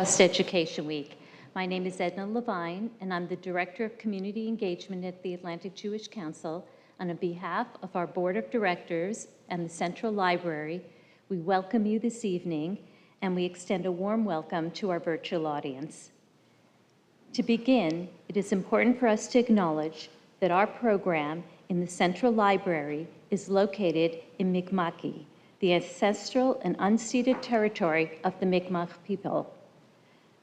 Holocaust Education Week. My name is Edna Levine, and I'm the Director of Community Engagement at the Atlantic Jewish Council. And on behalf of our Board of Directors and the Central Library, we welcome you this evening, and we extend a warm welcome to our virtual audience. To begin, it is important for us to acknowledge that our program in the Central Library is located in Mi'kma'ki, the ancestral and unceded territory of the Mi'kmaq people.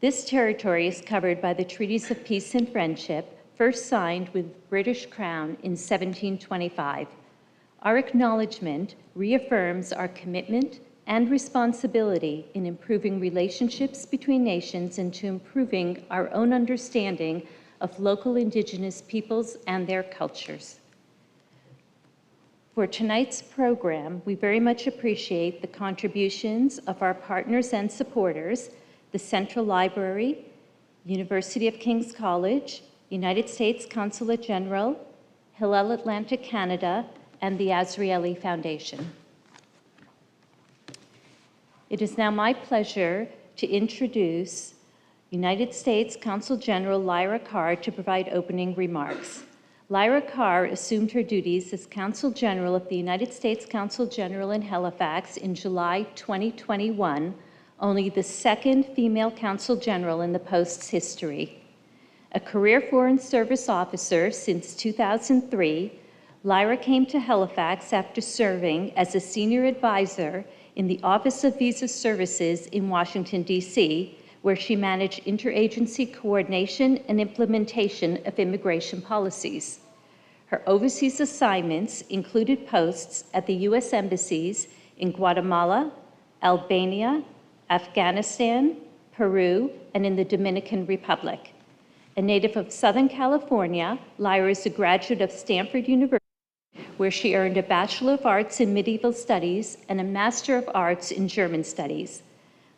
This territory is covered by the Treaties of Peace and Friendship, first signed with the British Crown in 1725. Our acknowledgement reaffirms our commitment and responsibility in improving relationships between nations and to improving our own understanding of local Indigenous peoples and their cultures. For tonight's program, we very much appreciate the contributions of our partners and supporters, the Central Library, University of King's College, United States Consulate General, Hillel Atlantic Canada, and the Azrieli Foundation. It is now my pleasure to introduce United States Consul General Lyra Carr to provide opening remarks. Lyra Carr assumed her duties as Consul General of the United States Consul General in Halifax in July 2021, only the second female Consul General in the post's history. A career Foreign Service officer since 2003, Lyra came to Halifax after serving as a senior advisor in the Office of Visa Services in Washington, D.C., where she managed interagency coordination and implementation of immigration policies. Her overseas assignments included posts at the U.S. embassies in Guatemala, Albania, Afghanistan, Peru, and in the Dominican Republic. A native of Southern California, Lyra is a graduate of Stanford University, where she earned a Bachelor of Arts in Medieval Studies and a Master of Arts in German Studies.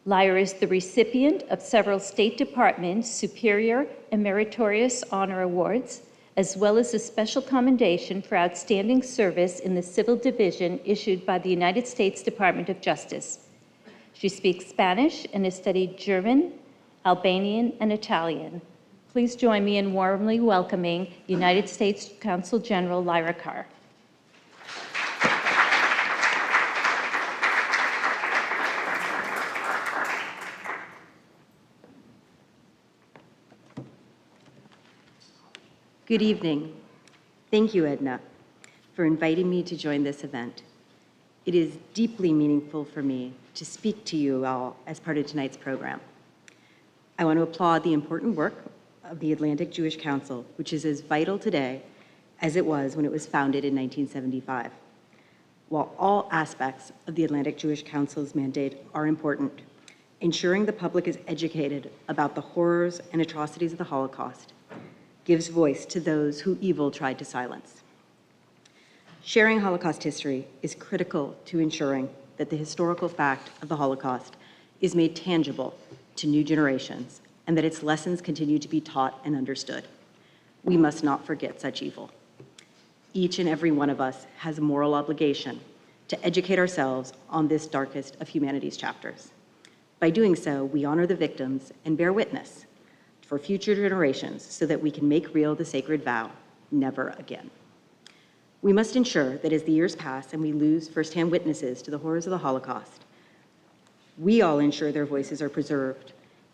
Lyra is the recipient of several State Department Superior and Meritorious Honor Awards, as well as a special commendation for outstanding service in the Civil Division issued by the United States Department of Justice. She speaks Spanish and has studied German, Albanian, and Italian. Please join me in warmly welcoming United States Consul General Lyra Carr. Good evening. Thank you, Edna, for inviting me to join this event. It is deeply meaningful for me to speak to you all as part of tonight's program. I want to applaud the important work of the Atlantic Jewish Council, which is as vital today as it was when it was founded in 1975. While all aspects of the Atlantic Jewish Council's mandate are important, ensuring the public is educated about the horrors and atrocities of the Holocaust gives voice to those who evil tried to silence. Sharing Holocaust history is critical to ensuring that the historical fact of the Holocaust is made tangible to new generations and that its lessons continue to be taught and understood. We must not forget such evil. Each and every one of us has a moral obligation to educate ourselves on this darkest of humanity's chapters. By doing so, we honor the victims and bear witness for future generations so that we can make real the sacred vow, never again. We must ensure that as the years pass and we lose firsthand witnesses to the horrors of the Holocaust, we all ensure their voices are preserved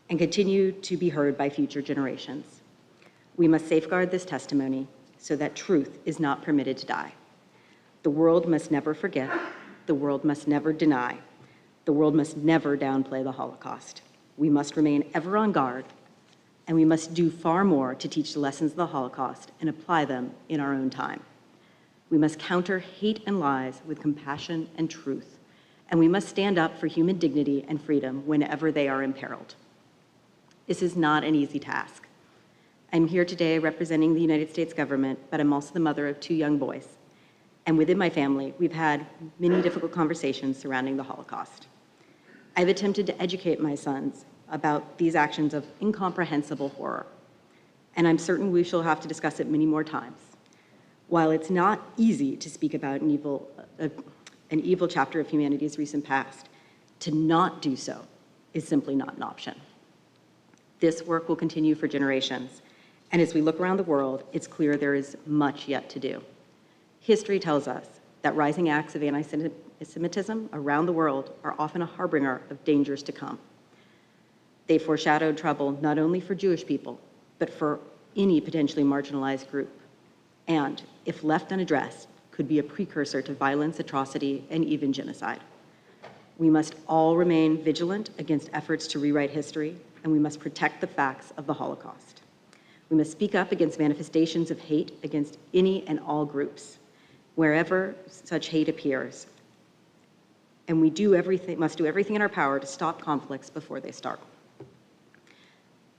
and continue to be heard by future generations. We must safeguard this testimony so that truth is not permitted to die. The world must never forget. The world must never deny. The world must never downplay the Holocaust. We must remain ever on guard, and we must do far more to teach the lessons of the Holocaust and apply them in our own time. We must counter hate and lies with compassion and truth, and we must stand up for human dignity and freedom whenever they are imperiled. This is not an easy task. I'm here today representing the United States government, but I'm also the mother of 2 young boys. And within my family, we've had many difficult conversations surrounding the Holocaust. I've attempted to educate my sons about these actions of incomprehensible horror, and I'm certain we shall have to discuss it many more times. While it's not easy to speak about an evil chapter of humanity's recent past, to not do so is simply not an option. This work will continue for generations, and as we look around the world, it's clear there is much yet to do. History tells us that rising acts of anti-Semitism around the world are often a harbinger of dangers to come. They foreshadowed trouble not only for Jewish people, but for any potentially marginalized group, and, if left unaddressed, could be a precursor to violence, atrocity, and even genocide. We must all remain vigilant against efforts to rewrite history, and we must protect the facts of the Holocaust. We must speak up against manifestations of hate against any and all groups, wherever such hate appears. And we must do everything in our power to stop conflicts before they start.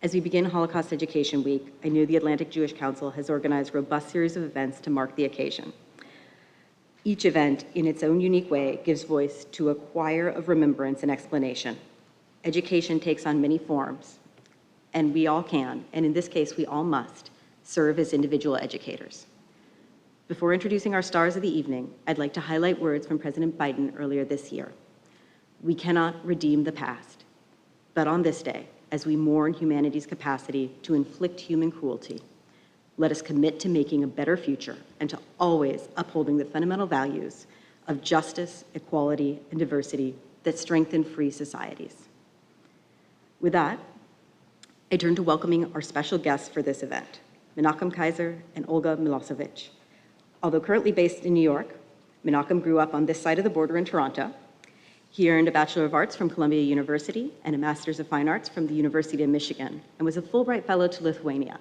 As we begin Holocaust Education Week, I know the Atlantic Jewish Council has organized a robust series of events to mark the occasion. Each event, in its own unique way, gives voice to a choir of remembrance and explanation. Education takes on many forms, and we all can, and in this case, we all must, serve as individual educators. Before introducing our stars of the evening, I'd like to highlight words from President Biden earlier this year. We cannot redeem the past, but on this day, as we mourn humanity's capacity to inflict human cruelty, let us commit to making a better future and to always upholding the fundamental values of justice, equality, and diversity that strengthen free societies. With that, I turn to welcoming our special guests for this event, Menachem Kaiser and Olga Milosevich. Although currently based in New York, Menachem grew up on this side of the border in Toronto. He earned a Bachelor of Arts from Columbia University and a Master's of Fine Arts from the University of Michigan, and was a Fulbright Fellow to Lithuania.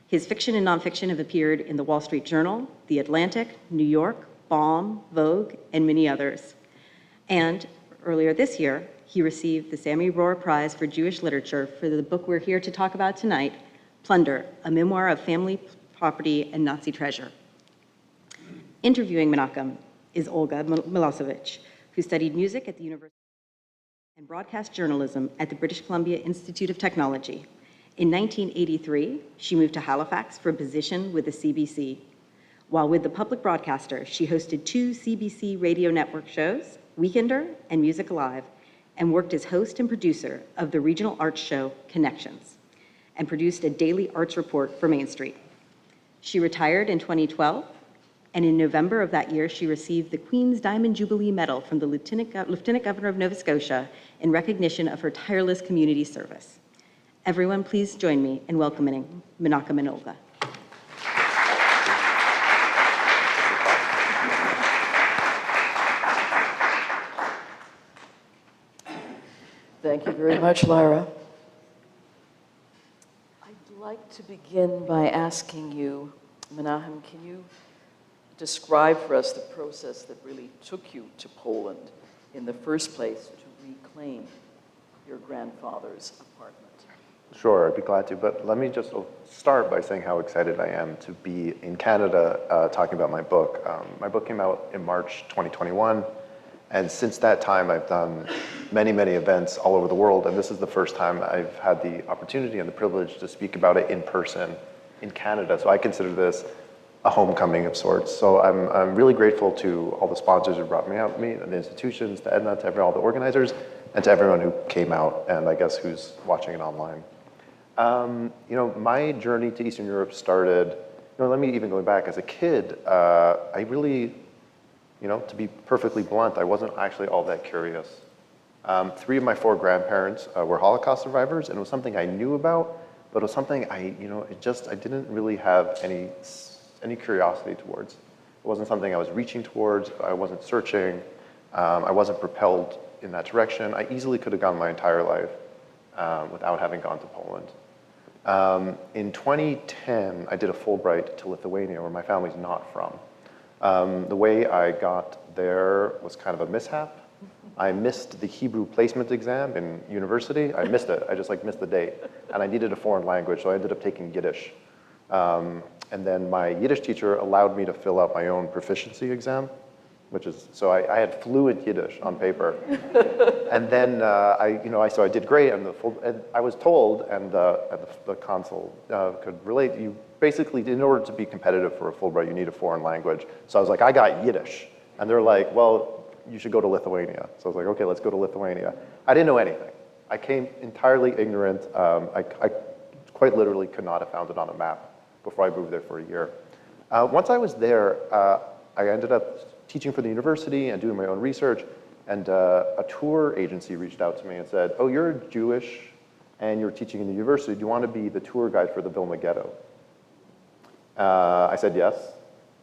His fiction and nonfiction have appeared in the Wall Street Journal, The Atlantic, New York, Balm, Vogue, and many others. And earlier this year, he received the Sammy Rohr Prize for Jewish Literature for the book we're here to talk about tonight, Plunder, a memoir of family property and Nazi treasure. Interviewing Menachem is Olga Milosevich, who studied music at the University and broadcast journalism at the British Columbia Institute of Technology. In 1983, she moved to Halifax for a position with the CBC. While with the public broadcaster, she hosted 2 CBC radio network shows, Weekender and Music Alive, and worked as host and producer of the regional arts show Connections, and produced a daily arts report for Main Street. She retired in 2012, and in November of that year, she received the Queen's Diamond Jubilee Medal from the Lieutenant Governor of Nova Scotia in recognition of her tireless community service. Everyone, please join me in welcoming Menachem and Olga. Thank you very much, Lyra. I'd like to begin by asking you, Menachem, can you describe for us the process that really took you to Poland in the first place to reclaim your grandfather's apartment? Sure, I'd be glad to, but let me just start by saying how excited I am to be in Canada talking about my book. My book came out in March 2021, and since that time I've done many, many events all over the world, and this is the first time I've had the opportunity and the privilege to speak about it in person in Canada, so I consider this a homecoming of sorts. So I'm really grateful to all the sponsors who brought me out, the institutions, to Edna, to all the organizers, and to everyone who came out, and I guess who's watching it online. My journey to Eastern Europe started, let me even go back as a kid, I really, to be perfectly blunt, I wasn't actually all that curious. 3 of my 4 grandparents were Holocaust survivors, and it was something I knew about, but it was something I didn't really have any curiosity towards. It wasn't something I was reaching towards, I wasn't searching, I wasn't propelled in that direction. I easily could have gone my entire life without having gone to Poland. In 2010, I did a Fulbright to Lithuania, where my family's not from. The way I got there was kind of a mishap. I missed the Hebrew placement exam in university. I missed it, I just missed the date. And I needed a foreign language, so I ended up taking Yiddish. And then my Yiddish teacher allowed me to fill out my own proficiency exam, so I had fluent Yiddish on paper. And then so I did great, and I was told, and the consul could relate, you basically, in order to be competitive for a Fulbright, you need a foreign language. So I was like, I got Yiddish. And they're like, well, you should go to Lithuania. So I was like, okay, let's go to Lithuania. I didn't know anything. I came entirely ignorant. I quite literally could not have found it on a map before I moved there for a year. Once I was there, I ended up teaching for the university and doing my own research, and a tour agency reached out to me and said, oh, you're Jewish and you're teaching in the university. Do you want to be the tour guide for the Vilna Ghetto? I said yes,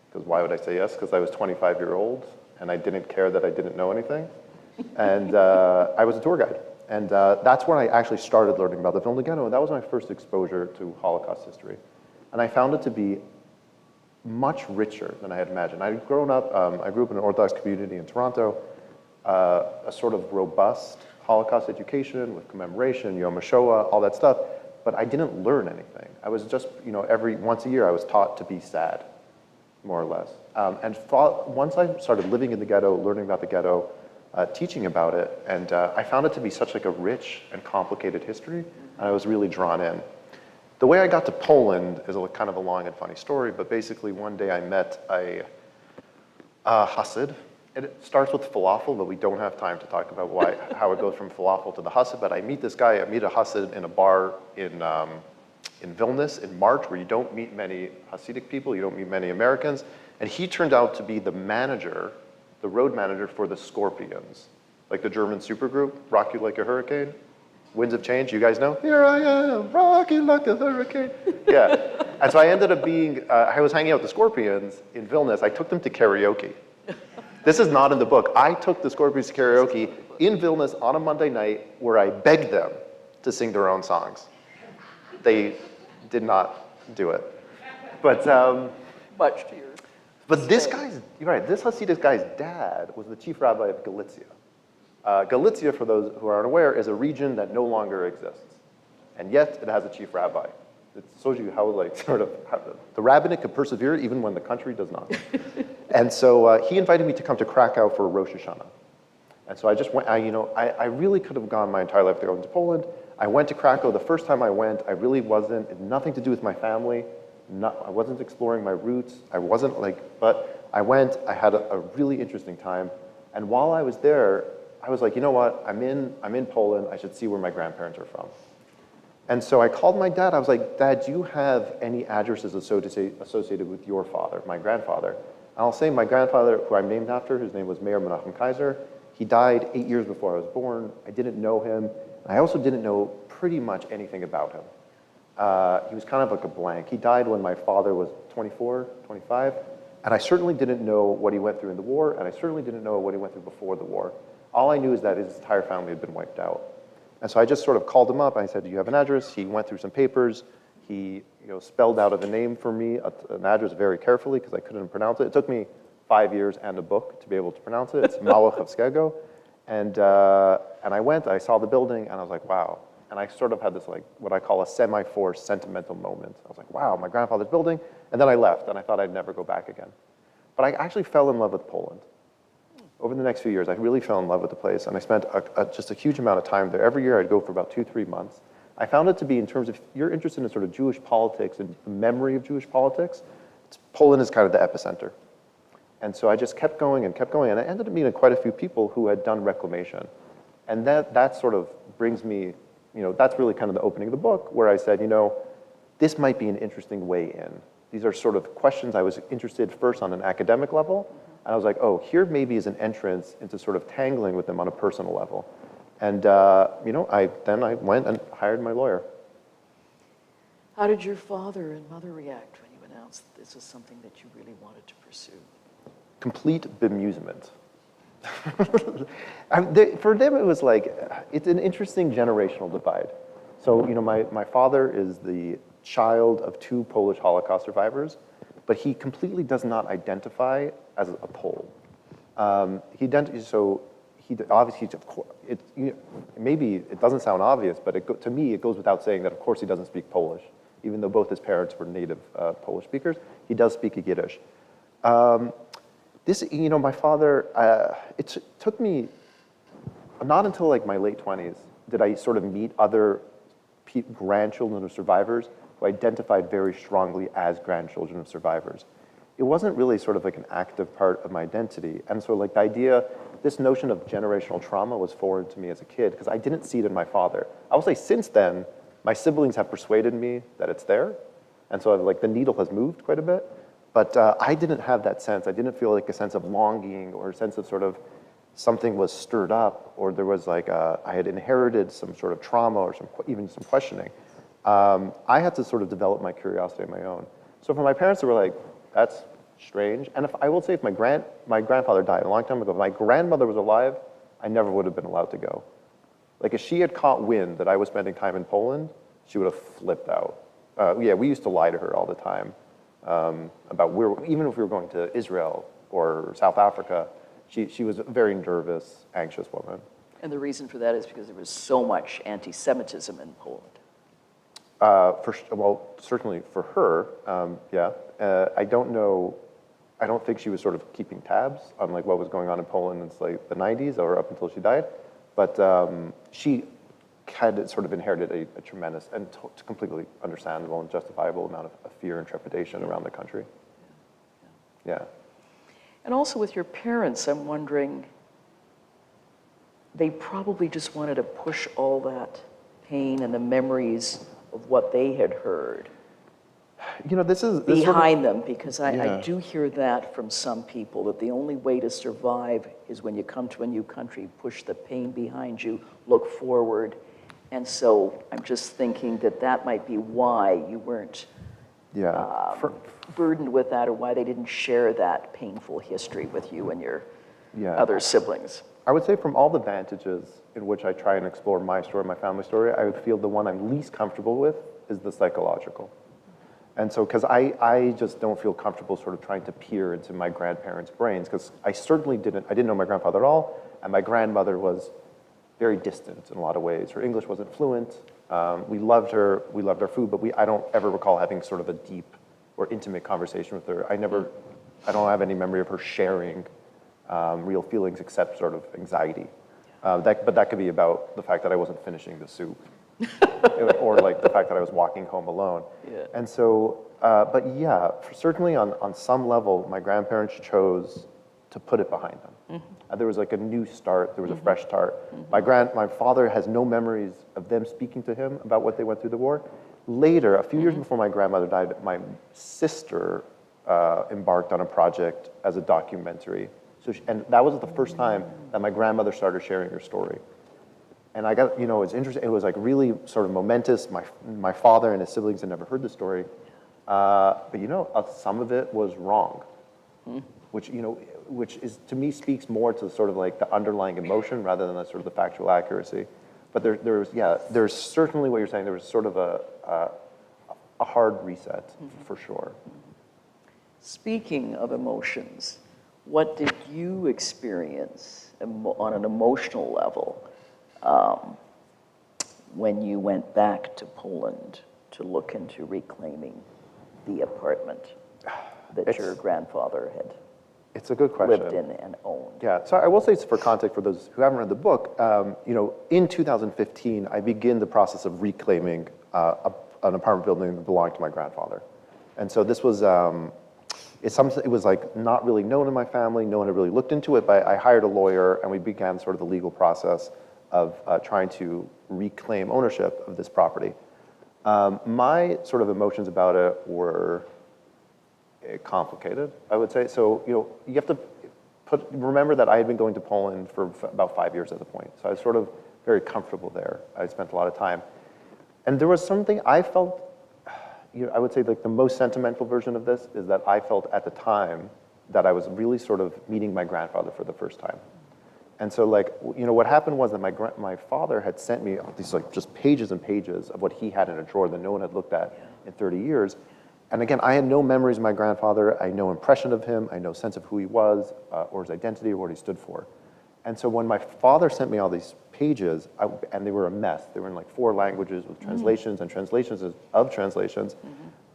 because why would I say yes? Because I was 25-year-old and I didn't care that I didn't know anything. And I was a tour guide. And that's when I actually started learning about the Vilna Ghetto, and that was my first exposure to Holocaust history. And I found it to be much richer than I had imagined. I grew up in an Orthodox community in Toronto, a sort of robust Holocaust education with commemoration, Yom HaShoah, all that stuff, but I didn't learn anything. I was just, once a year I was taught to be sad, more or less. Once I started living in the ghetto, learning about the ghetto, teaching about it, and I found it to be such like a rich and complicated history, and I was really drawn in. The way I got to Poland is kind of a long and funny story, but basically one day I met a Hasid. It starts with falafel, but we don't have time to talk about how it goes from falafel to the Hasid, but I meet this guy, I meet a Hasid in a bar in Vilnius in March, where you don't meet many Hasidic people, you don't meet many Americans, and he turned out to be the manager, the road manager for the Scorpions, like the German supergroup, Rock You Like a Hurricane, Winds of Change, you guys know? Here I am, rocking like a hurricane. Yeah, and so I ended up I was hanging out with the Scorpions in Vilnius. I took them to karaoke. This is not in the book. I took the Scorpions to karaoke in Vilnius on a Monday night where I begged them to sing their own songs. They did not do it. But Much to your But this Hasidic guy's dad was the chief rabbi of Galicia. Galicia, for those who aren't aware, is a region that no longer exists. And yet it has a chief rabbi. It shows you how the rabbinate could persevere even when the country does not. And so he invited me to come to Krakow for Rosh Hashanah. And so I just went, I really could have gone my entire life to go to Poland. I went to Krakow. The first time I went, I really wasn't, it had nothing to do with my family. I wasn't exploring my roots. But I went, I had a really interesting time. And while I was there, I was like, you know what, I'm in Poland, I should see where my grandparents are from. And so I called my dad, I was like, Dad, do you have any addresses associated with your father, my grandfather? And I'll say my grandfather, who I'm named after, his name was Mayor Menachem Kaiser. He died 8 years before I was born. I didn't know him. I also didn't know pretty much anything about him. He was kind of like a blank. He died when my father was 24, 25, and I certainly didn't know what he went through in the war, and I certainly didn't know what he went through before the war. All I knew is that his entire family had been wiped out. And so I just sort of called him up, and I said, do you have an address? He went through some papers. He spelled out a name for me, an address very carefully, because I couldn't pronounce it. It took me 5 years and a book to be able to pronounce it. It's Malachowskiego. And I went, I saw the building, and I was like, wow. And I sort of had this, what I call a semi-forced sentimental moment. I was like, wow, my grandfather's building. And then I left, and I thought I'd never go back again. But I actually fell in love with Poland. Over the next few years, I really fell in love with the place, and I spent just a huge amount of time there. Every year, I'd go for about 2-3 months. I found it to be, in terms of, if you're interested in sort of Jewish politics and the memory of Jewish politics, Poland is kind of the epicenter. And so I just kept going, and I ended up meeting quite a few people who had done reclamation. And that sort of brings me, that's really kind of the opening of the book, where I said, this might be an interesting way in. These are sort of questions I was interested first on an academic level, and I was like, oh, here maybe is an entrance into sort of tangling with them on a personal level. And I went and hired my lawyer. How did your father and mother react when you announced that this was something that you really wanted to pursue? Complete bemusement. For them, it was it's an interesting generational divide. So, my father is the child of 2 Polish Holocaust survivors, but he completely does not identify as a Pole. Maybe it doesn't sound obvious, but to me, it goes without saying that, of course, he doesn't speak Polish, even though both his parents were native Polish speakers. He does speak Yiddish. My father, it took me, not until my late 20s did I sort of meet other grandchildren of survivors who identified very strongly as grandchildren of survivors. it wasn't really sort of like an active part of my identity. And so like the idea, this notion of generational trauma was foreign to me as a kid because I didn't see it in my father. I will say since then, my siblings have persuaded me that it's there. And so like the needle has moved quite a bit. But I didn't have that sense. I didn't feel like a sense of longing or a sense of sort of something was stirred up or there was like I had inherited some sort of trauma or even some questioning. I had to sort of develop my curiosity on my own. So for my parents, they were like, that's strange. And if I will say if my grandfather died a long time ago, if my grandmother was alive, I never would have been allowed to go. Like if she had caught wind that I was spending time in Poland, she would have flipped out. Yeah, we used to lie to her all the time about even if we were going to Israel or South Africa, she was a very nervous, anxious woman. And the reason for that is because there was so much anti-Semitism in Poland. Well, certainly for her, yeah. I don't know. I don't think she was sort of keeping tabs on like what was going on in Poland in like the 90s or up until she died, but she had sort of inherited a tremendous and completely understandable and justifiable amount of fear and trepidation around the country. Yeah. And also with your parents, I'm wondering, they probably just wanted to push all that pain and the memories of what they had heard You know, this behind them, because I do hear that from some people, that the only way to survive is when you come to a new country, push the pain behind you, look forward. And so I'm just thinking that that might be why you weren't burdened with that, or why they didn't share that painful history with you and your other siblings. I would say from all the vantages in which I try and explore my story, my family story, I would feel the one I'm least comfortable with is the psychological. And so, because I just don't feel comfortable sort of trying to peer into my grandparents' brains, because I didn't know my grandfather at all, and my grandmother was very distant in a lot of ways. Her English wasn't fluent. We loved her food, but I don't ever recall having sort of a deep or intimate conversation with her. I don't have any memory of her sharing real feelings except sort of anxiety. But that could be about the fact that I wasn't finishing the soup. Or like the fact that I was walking home alone. Yeah. And so, but yeah, certainly on some level, my grandparents chose to put it behind them. Mm-hmm. There was like a new start, there was a fresh start. Mm-hmm. My father has no memories of them speaking to him about what they went through the war. Later, a few years before my grandmother died, my sister embarked on a project as a documentary. And that was the first time that my grandmother started sharing her story. And I got, it's interesting, it was like really sort of momentous. My father and his siblings had never heard the story. But some of it was wrong, which is, to me, speaks more to sort of like the underlying emotion rather than the sort of the factual accuracy. But there's certainly what you're saying, there was sort of a hard reset, for sure. Speaking of emotions, what did you experience on an emotional level when you went back to Poland to look into reclaiming the apartment that your grandfather had It's a good question. lived in and owned? Yeah, so I will say for context for those who haven't read the book, in 2015, I began the process of reclaiming an apartment building that belonged to my grandfather. And so this was, it was like not really known in my family, no one had really looked into it, but I hired a lawyer and we began sort of the legal process of trying to reclaim ownership of this property. My sort of emotions about it were complicated, I would say. So, you have to remember that I had been going to Poland for about 5 years at the point. So I was sort of very comfortable there. I spent a lot of time. And there was something I felt, I would say like the most sentimental version of this is that I felt at the time that I was really sort of meeting my grandfather for the first time. And so like, what happened was that my father had sent me these like just pages and pages of what he had in a drawer that no one had looked at in 30 years. And again, I had no memories of my grandfather. I had no impression of him. I had no sense of who he was or his identity or what he stood for. And so when my father sent me all these pages, and they were a mess. They were in like 4 languages with translations and translations of translations.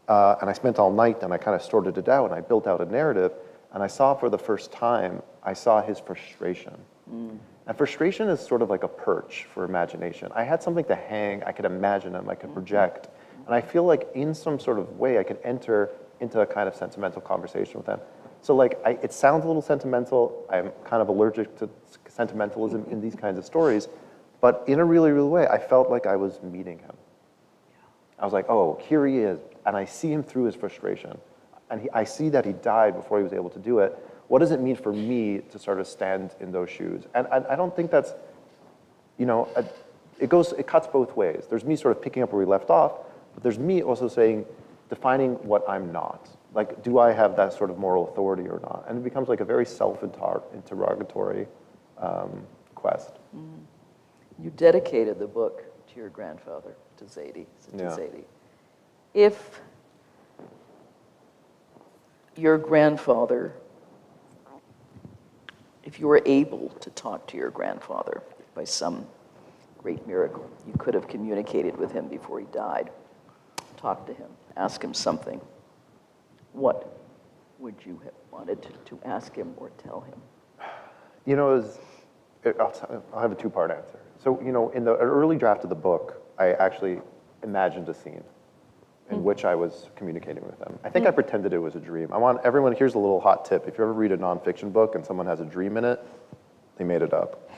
And I spent all night and I kind of sorted it out and I built out a narrative. And I saw for the first time, I saw his frustration. And frustration is sort of like a perch for imagination. I had something to hang, I could imagine him, I could project. And I feel like in some sort of way I could enter into a kind of sentimental conversation with them. So like, it sounds a little sentimental. I'm kind of allergic to sentimentalism in these kinds of stories, but in a really real way, I felt like I was meeting him. I was like, oh, here he is, and I see him through his frustration. And I see that he died before he was able to do it. What does it mean for me to sort of stand in those shoes? And I don't think that's, you know, it cuts both ways. There's me sort of picking up where we left off, but there's me also saying, defining what I'm not. Like, do I have that sort of moral authority or not? And it becomes like a very self-interrogatory quest. You dedicated the book to your grandfather, to Zadie. Yeah. If your grandfather, if you were able to talk to your grandfather by some great miracle, you could have communicated with him before he died, talk to him, ask him something, what would you have wanted to ask him or tell him? You know, I'll have a two-part answer. So, you know, in the early draft of the book, I actually imagined a scene in which I was communicating with them. I think I pretended it was a dream. I want everyone, here's a little hot tip. If you ever read a nonfiction book and someone has a dream in it, they made it up.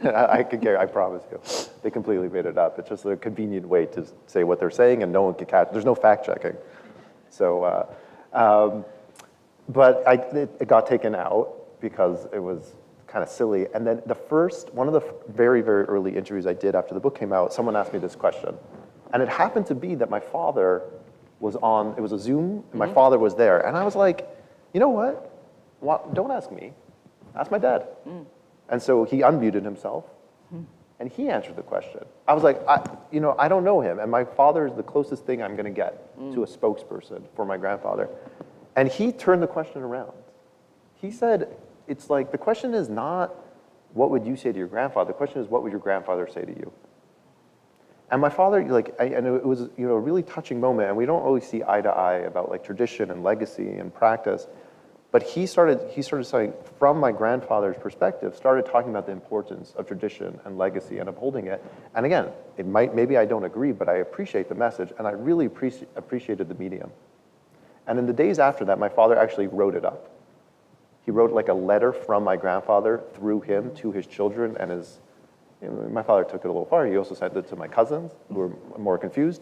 I promise you. They completely made it up. It's just a convenient way to say what they're saying and no one can catch. There's no fact checking. So, but it got taken out because it was kind of silly. And then one of the very, very early interviews I did after the book came out, someone asked me this question. And it happened to be that my father was on, it was a Zoom, and my father was there. And I was like, you know what? Don't ask me. Ask my dad. And so he unmuted himself, and he answered the question. I was like, I don't know him, and my father is the closest thing I'm going to get to a spokesperson for my grandfather. And he turned the question around. He said, it's like, the question is not, what would you say to your grandfather? The question is, what would your grandfather say to you? And my father, and it was, you know, a really touching moment, and we don't always see eye to eye about like tradition and legacy and practice. But he started saying, from my grandfather's perspective, started talking about the importance of tradition and legacy and upholding it. And again, maybe I don't agree, but I appreciate the message, and I really appreciated the medium. And in the days after that, my father actually wrote it up. He wrote like a letter from my grandfather through him to his children and his, you know, my father took it a little far. He also sent it to my cousins who were more confused.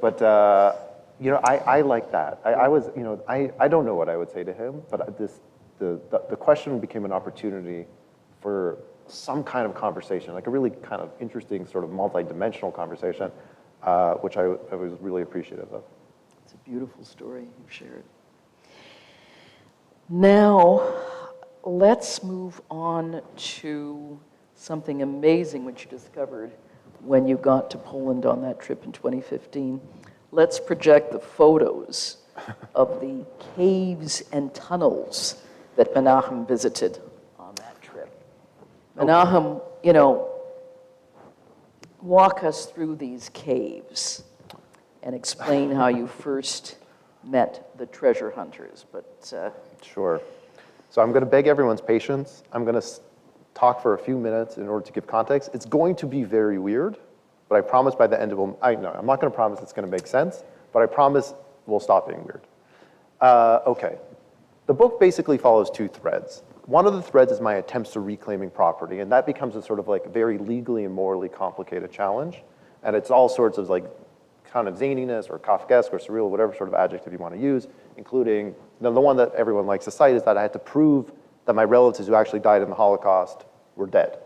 But, you know, I like that. I was, you know, I don't know what I would say to him, but the question became an opportunity for some kind of conversation, like a really kind of interesting sort of multi-dimensional conversation, which I was really appreciative of. It's a beautiful story you've shared. Now, let's move on to something amazing which you discovered when you got to Poland on that trip in 2015. Let's project the photos of the caves and tunnels that Menachem visited on that trip. Menachem, you know, walk us through these caves and explain how you first met the treasure hunters. But Sure. So I'm going to beg everyone's patience. I'm going to talk for a few minutes in order to give context. It's going to be very weird, but I promise by the end of it, I'm not going to promise it's going to make sense, but I promise we'll stop being weird. Okay. The book basically follows two threads. One of the threads is my attempts to reclaiming property, and that becomes a sort of like very legally and morally complicated challenge. And it's all sorts of like kind of zaniness or Kafkaesque or surreal, whatever sort of adjective you want to use, including the one that everyone likes to cite is that I had to prove that my relatives who actually died in the Holocaust were dead.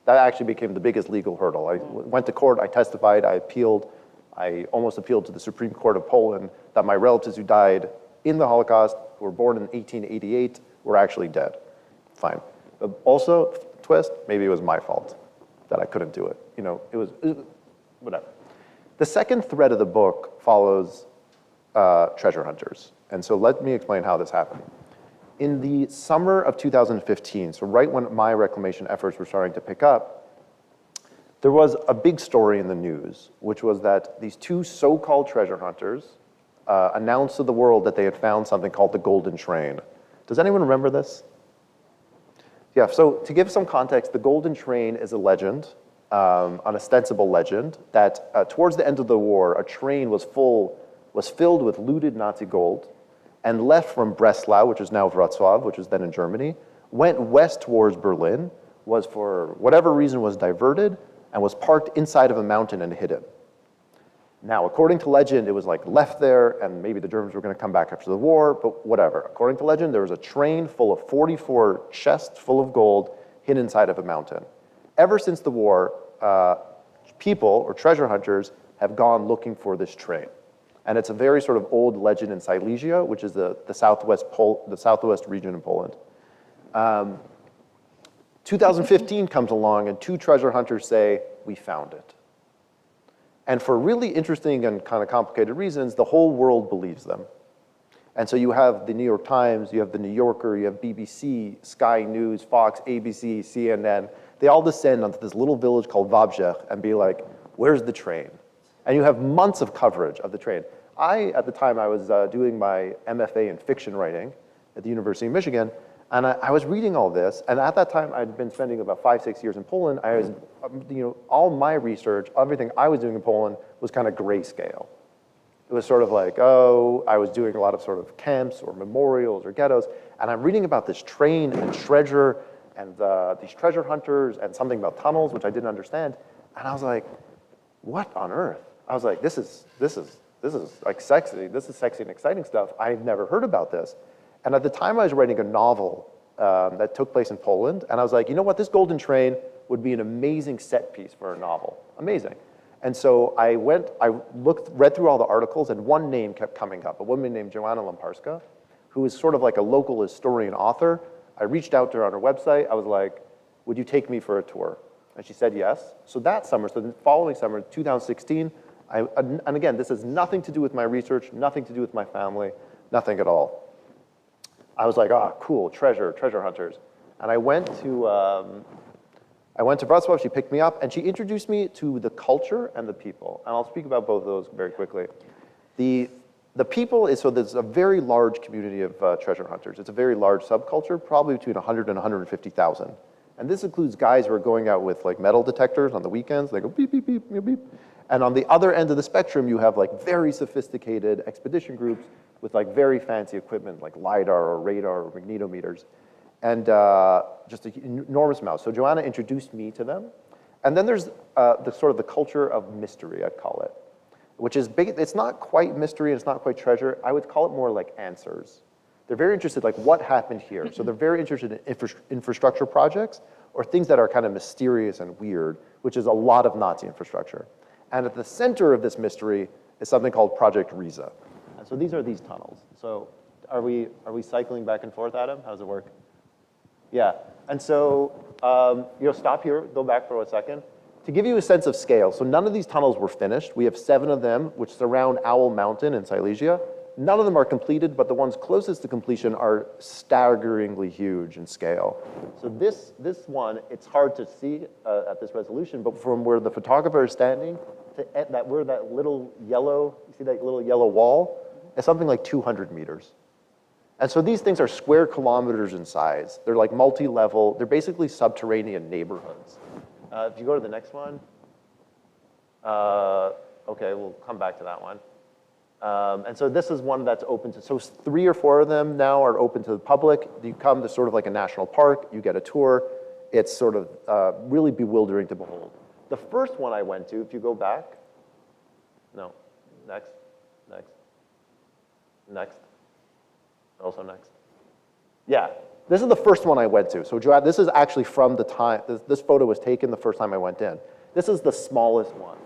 That actually became the biggest legal hurdle. I went to court, I testified, I appealed, I almost appealed to the Supreme Court of Poland that my relatives who died in the Holocaust, who were born in 1888, were actually dead. Fine. But also, twist, maybe it was my fault that I couldn't do it. You know, it was whatever. The second thread of the book follows treasure hunters. And so let me explain how this happened. In the summer of 2015, so right when my reclamation efforts were starting to pick up, there was a big story in the news, which was that these two so-called treasure hunters announced to the world that they had found something called the Golden Train. Does anyone remember this? Yeah, so to give some context, the Golden Train is a legend, an ostensible legend, that towards the end of the war, a train was full was filled with looted Nazi gold and left from Breslau, which is now Wrocław, which was then in Germany, went west towards Berlin, was for whatever reason was diverted, and was parked inside of a mountain and hidden. Now, according to legend, it was like left there, and maybe the Germans were going to come back after the war, but whatever. According to legend, there was a train full of 44 chests full of gold hidden inside of a mountain. Ever since the war, people or treasure hunters have gone looking for this train. And it's a very sort of old legend in Silesia, which is the southwest region in Poland. 2015 comes along, and 2 treasure hunters say, we found it. And for really interesting and kind of complicated reasons, the whole world believes them. And so you have the New York Times, you have the New Yorker, you have BBC, Sky News, Fox, ABC, CNN. They all descend onto this little village called Wałbrzych and be like, where's the train? And you have months of coverage of the train. At the time, I was doing my MFA in fiction writing at the University of Michigan, and I was reading all this, and at that time, I'd been spending about 5-6 years in Poland. I was, all my research, everything I was doing in Poland was kind of grayscale. It was sort of like, I was doing a lot of sort of camps or memorials or ghettos, and I'm reading about this train and treasure and these treasure hunters and something about tunnels, which I didn't understand. And I was like, what on earth? I was like, this is like sexy. This is sexy and exciting stuff. I've never heard about this. And at the time, I was writing a novel that took place in Poland, and I was like, you know what? This golden train would be an amazing set piece for a novel. Amazing. And so I read through all the articles, and one name kept coming up, a woman named Joanna Lamparska, who is sort of like a local historian author. I reached out to her on her website. I was like, would you take me for a tour? And she said yes. So that summer, so the following summer, 2016, and again, this has nothing to do with my research, nothing to do with my family, nothing at all. I was like, cool, treasure hunters. And I went to Wrocław, she picked me up, and she introduced me to the culture and the people. And I'll speak about both of those very quickly. The people so there's a very large community of treasure hunters. It's a very large subculture, probably between 100 and 150,000. And this includes guys who are going out with like metal detectors on the weekends. They go beep, beep, beep, beep, beep. And on the other end of the spectrum, you have like very sophisticated expedition groups with like very fancy equipment like LiDAR or radar or magnetometers. And just an enormous amount. So Joanna introduced me to them. And then there's the culture of mystery, I'd call it, which is big. It's not quite mystery, it's not quite treasure. I would call it more like answers. They're very interested, like what happened here? So they're very interested in infrastructure projects or things that are kind of mysterious and weird, which is a lot of Nazi infrastructure. And at the center of this mystery is something called Project Riza. And so these are these tunnels. So are we cycling back and forth, Adam? How does it work? Yeah. And so stop here, go back for a second. To give you a sense of scale, so none of these tunnels were finished. We have 7 of them, which surround Owl Mountain in Silesia. None of them are completed, but the ones closest to completion are staggeringly huge in scale. So this one, it's hard to see at this resolution, but from where the photographer is standing to where that little yellow, you see that little yellow wall? It's something like 200 meters. And so these things are square kilometers in size. They're like multi-level. They're basically subterranean neighborhoods. If you go to the next one. Okay, we'll come back to that one. And so this is one that's open to, so 3 or 4 of them now are open to the public. You come to sort of like a national park, you get a tour. It's sort of really bewildering to behold. The first one I went to, if you go back, no, next, also next. Yeah, this is the first one I went to. So Joanne, this is actually from the time, this photo was taken the first time I went in. This is the smallest one.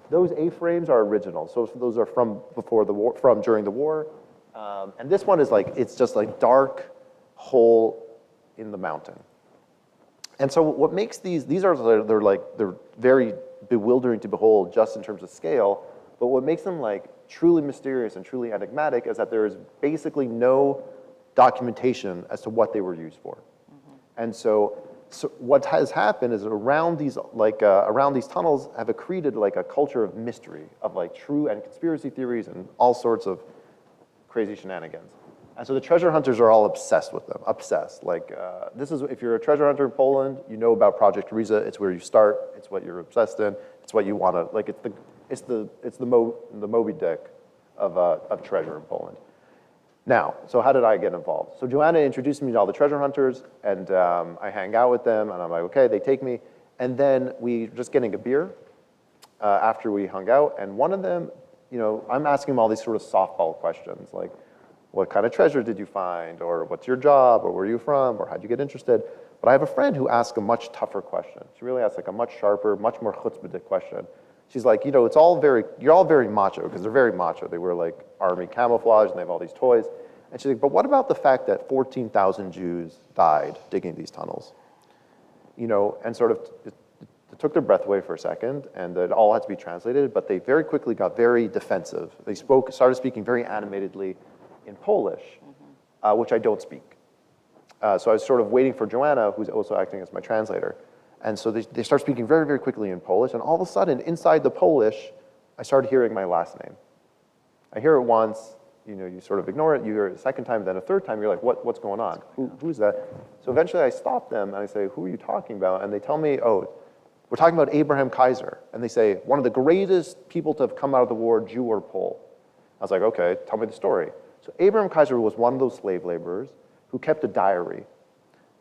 Those A-frames are original. So those are from before the war, from during the war. And this one is like, it's just like dark hole in the mountain. And so what makes they're very bewildering to behold just in terms of scale, but what makes them like truly mysterious and truly enigmatic is that there is basically no documentation as to what they were used for. Mm-hmm. And so what has happened is around these tunnels have accreted like a culture of mystery, of like true and conspiracy theories and all sorts of crazy shenanigans. And so the treasure hunters are all obsessed with them, obsessed. Like this is, if you're a treasure hunter in Poland, you know about Project Riza. It's where you start. It's what you're obsessed in. It's what you want to, like it's the Moby Dick of treasure in Poland. Now, so how did I get involved? So Joanna introduced me to all the treasure hunters, and I hang out with them, and I'm like, okay, they take me. And then we were just getting a beer after we hung out, and one of them, I'm asking them all these sort of softball questions, like, what kind of treasure did you find? Or what's your job? Or where are you from? Or how'd you get interested? But I have a friend who asks a much tougher question. She really asks like a much sharper, much more chutzpahdik question. She's like, you're all very macho, because they're very macho. They wear like army camouflage and they have all these toys. And she's like, but what about the fact that 14,000 Jews died digging these tunnels? And sort of it took their breath away for a second, and it all had to be translated, but they very quickly got very defensive. They started speaking very animatedly in Polish, which I don't speak. So I was sort of waiting for Joanna, who's also acting as my translator. And so they start speaking very, very quickly in Polish, and all of a sudden, inside the Polish, I started hearing my last name. I hear it once, you sort of ignore it, you hear it a second time, then a third time, you're like, what's going on? Who's that? So eventually I stop them, and I say, who are you talking about? And they tell me, oh, we're talking about Menachem Kaiser. And they say, one of the greatest people to have come out of the war, Jew or Pole. I was like, okay, tell me the story. So Menachem Kaiser was one of those slave laborers who kept a diary.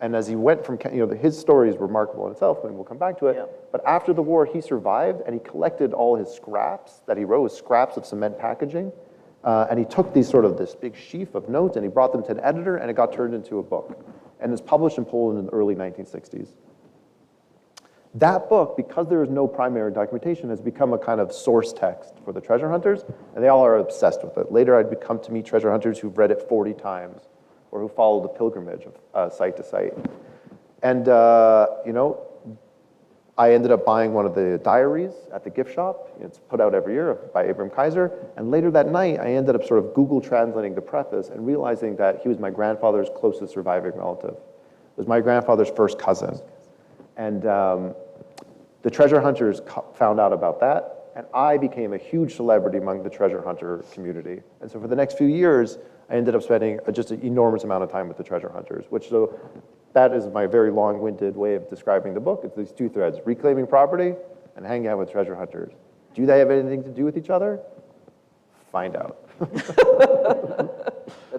And as he went from, his story is remarkable in itself, and we'll come back to it. Yeah. But after the war, he survived, and he collected all his scraps that he wrote, scraps of cement packaging. And he took this big sheaf of notes, and he brought them to an editor, and it got turned into a book. And it was published in Poland in the early 1960s. That book, because there is no primary documentation, has become a kind of source text for the treasure hunters, and they all are obsessed with it. Later, I'd come to meet treasure hunters who've read it 40 times, or who follow the pilgrimage of site to site. And, I ended up buying one of the diaries at the gift shop. It's put out every year by Menachem Kaiser. And later that night, I ended up sort of Google translating the preface and realizing that he was my grandfather's closest surviving relative. It was my grandfather's first cousin. And the treasure hunters found out about that, and I became a huge celebrity among the treasure hunter community. And so for the next few years, I ended up spending just an enormous amount of time with the treasure hunters, that is my very long-winded way of describing the book. It's these two threads, reclaiming property and hanging out with treasure hunters. Do they have anything to do with each other? Find out.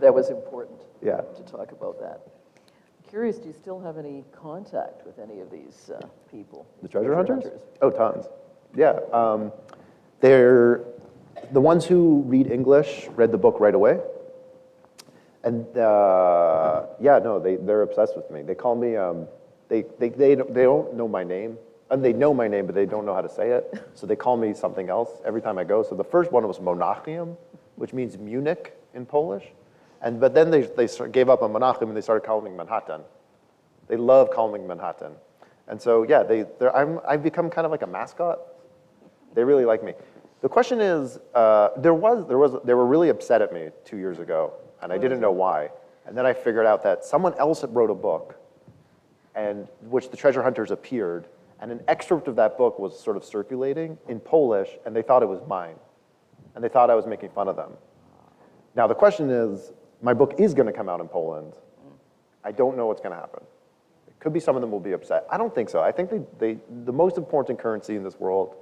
That was important to talk about that. I'm curious, do you still have any contact with any of these people? The treasure hunters? Oh, tons. Yeah. They're the ones who read English read the book right away. And they're obsessed with me. They call me, they don't know my name. And they know my name, but they don't know how to say it. So they call me something else every time I go. So the first one was Menachem, which means Munich in Polish. But then they gave up on Menachem and they started calling me Manhattan. They love calling me Manhattan. And so, I've become kind of like a mascot. They really like me. The question is, they were really upset at me 2 years ago. And I didn't know why. And then I figured out that someone else had wrote a book, which the treasure hunters appeared, and an excerpt of that book was sort of circulating in Polish, and they thought it was mine. And they thought I was making fun of them. Now the question is, my book is going to come out in Poland. I don't know what's going to happen. It could be some of them will be upset. I don't think so. I think the most important currency in this world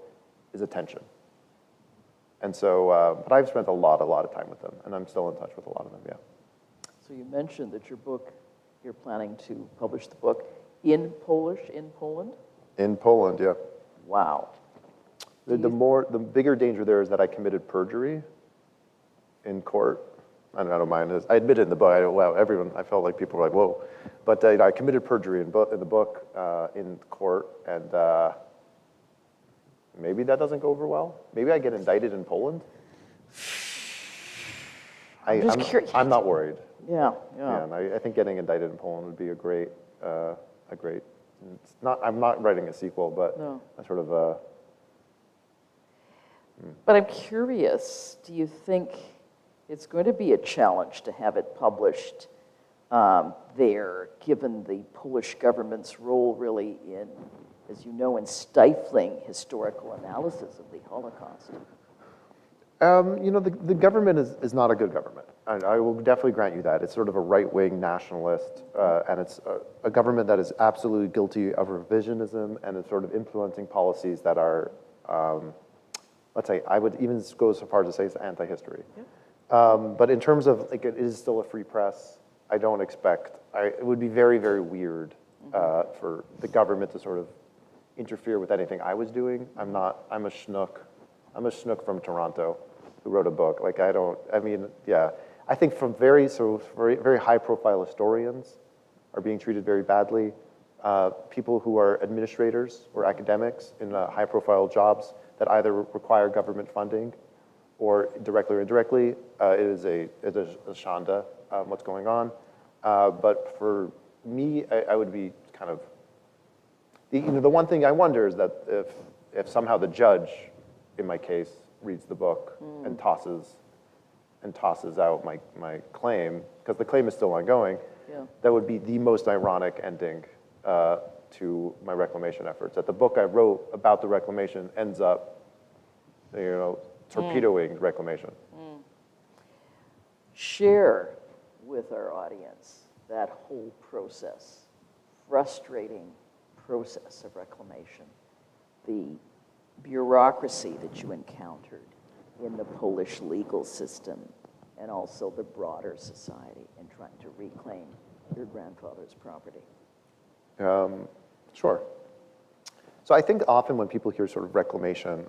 is attention. And so, but I've spent a lot of time with them, and I'm still in touch with a lot of them, yeah. So you mentioned that you're planning to publish the book in Polish, in Poland? In Poland, yeah. Wow. The bigger danger there is that I committed perjury in court. I don't mind this. I admit it in the book. I felt like people were like, whoa. But I committed perjury in the book, in court, and maybe that doesn't go over well. Maybe I get indicted in Poland. I'm not worried. Yeah. And I think getting indicted in Poland would be a great. It's not. I'm not writing a sequel, but a sort of. But I'm curious. Do you think it's going to be a challenge to have it published there, given the Polish government's role, really, in, as you know, in stifling historical analysis of the Holocaust? The government is not a good government. I will definitely grant you that. It's sort of a right-wing nationalist, and it's a government that is absolutely guilty of revisionism and is sort of implementing policies that are let's say, I would even go so far as to say it's anti-history. But in terms of, like, it is still a free press, I don't expect, it would be very, very weird for the government to sort of interfere with anything I was doing. I'm a schnook. I'm a schnook from Toronto who wrote a book. Like, I think from very high-profile historians are being treated very badly. People who are administrators or academics in high-profile jobs that either require government funding or directly or indirectly, it is a shanda, what's going on. But for me, I would be kind of, the one thing I wonder is that if somehow the judge, in my case, reads the book and tosses out my claim, because the claim is still ongoing, that would be the most ironic ending to my reclamation efforts. That the book I wrote about the reclamation ends up, torpedoing reclamation. Share with our audience that whole process, frustrating process of reclamation, the bureaucracy that you encountered in the Polish legal system, and also the broader society in trying to reclaim your grandfather's property. Sure. So I think often when people hear sort of reclamation,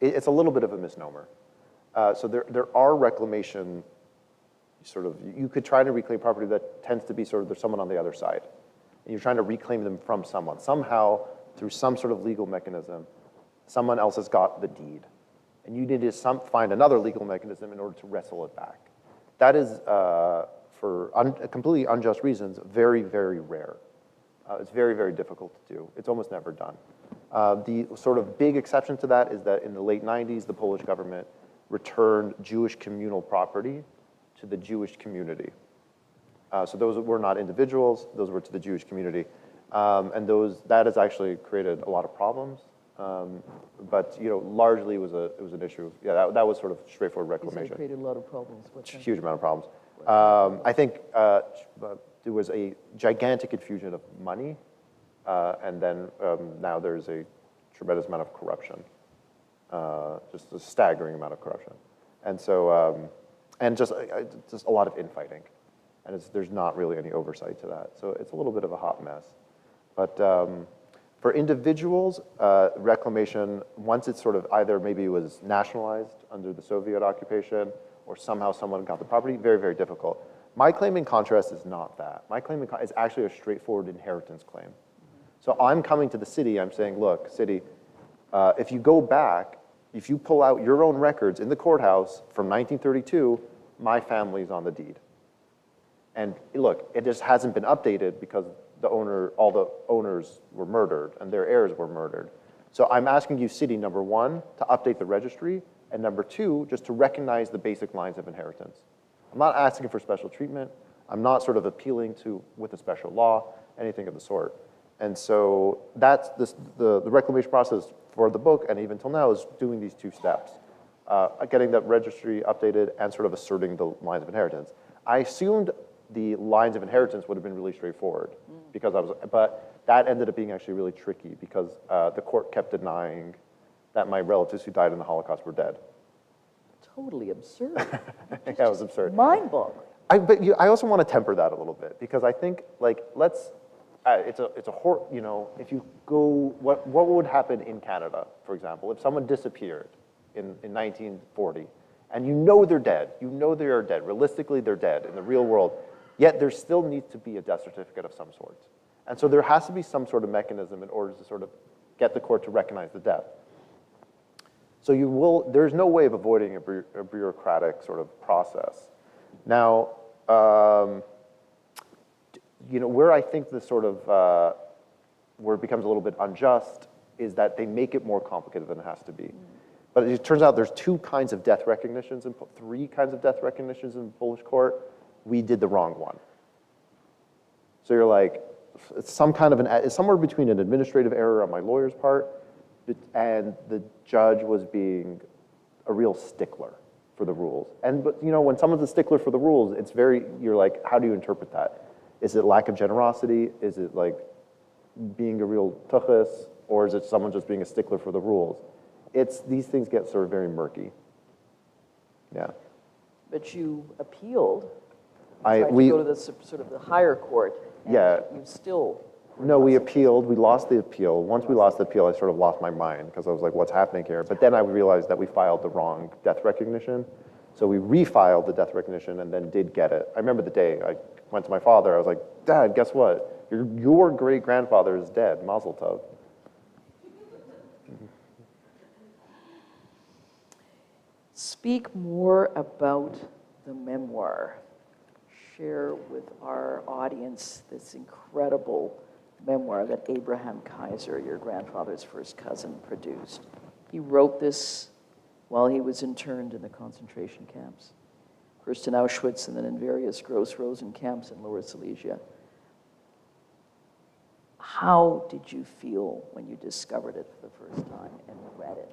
it's a little bit of a misnomer. So there are reclamation you could try to reclaim property that tends to be there's someone on the other side. And you're trying to reclaim them from someone. Somehow, through some sort of legal mechanism, someone else has got the deed. And you need to find another legal mechanism in order to wrestle it back. That is, for completely unjust reasons, very, very rare. It's very, very difficult to do. It's almost never done. The sort of big exception to that is that in the late 90s, the Polish government returned Jewish communal property to the Jewish community. So those were not individuals, those were to the Jewish community. And that has actually created a lot of problems. But largely it was an issue. Yeah, that was sort of straightforward reclamation. It created a lot of problems. Huge amount of problems. I think there was a gigantic infusion of money, and then now there's a tremendous amount of corruption, just a staggering amount of corruption, and so and just a lot of infighting, and there's not really any oversight to that. So it's a little bit of a hot mess, but. For individuals, reclamation, once it's sort of either maybe it was nationalized under the Soviet occupation or somehow someone got the property, very, very difficult. My claim in contrast is not that. My claim is actually a straightforward inheritance claim. So I'm coming to the city, I'm saying, look, city, if you go back, if you pull out your own records in the courthouse from 1932, my family's on the deed. And look, it just hasn't been updated because all the owners were murdered and their heirs were murdered. So I'm asking you, city, number one, to update the registry, and number two, just to recognize the basic lines of inheritance. I'm not asking for special treatment. I'm not sort of appealing to, with a special law, anything of the sort. And so that's the reclamation process for the book, and even till now, is doing these two steps. Getting that registry updated and sort of asserting the lines of inheritance. I assumed the lines of inheritance would have been really straightforward but that ended up being actually really tricky because the court kept denying that my relatives who died in the Holocaust were dead. Totally absurd. Yeah, it was absurd. Mind-boggling. But I also want to temper that a little bit because I think it's a horror. If you go, what would happen in Canada, for example, if someone disappeared in 1940, and they're dead, they are dead. Realistically, they're dead in the real world. Yet there still needs to be a death certificate of some sort. And so there has to be some sort of mechanism in order to sort of get the court to recognize the death. So there's no way of avoiding a bureaucratic sort of process. Now, where I think the sort of, where it becomes a little bit unjust is that they make it more complicated than it has to be. But it turns out there's three kinds of death recognitions in the Polish court. We did the wrong one. So you're like, it's it's somewhere between an administrative error on my lawyer's part and the judge was being a real stickler for the rules. But when someone's a stickler for the rules, you're like, how do you interpret that? Is it lack of generosity? Is it like being a real tuchus? Or is it someone just being a stickler for the rules? these things get sort of very murky. Yeah. But you appealed. I- Tried we- to go to the sort of the higher court. And Yeah. You still. were No, not we successful. appealed. We lost the appeal. Once we lost the appeal, I sort of lost my mind because I was like, what's happening here? But then I realized that we filed the wrong death recognition. So we refiled the death recognition and then did get it. I remember the day I went to my father. I was like, Dad, guess what? Your great-grandfather is dead, Mazel Tov. Speak more about the memoir. Share with our audience this incredible memoir that Menachem Kaiser, your grandfather's first cousin, produced. He wrote this while he was interned in the concentration camps, first in Auschwitz and then in various Gross-Rosen camps in Lower Silesia. How did you feel when you discovered it for the first time and read it?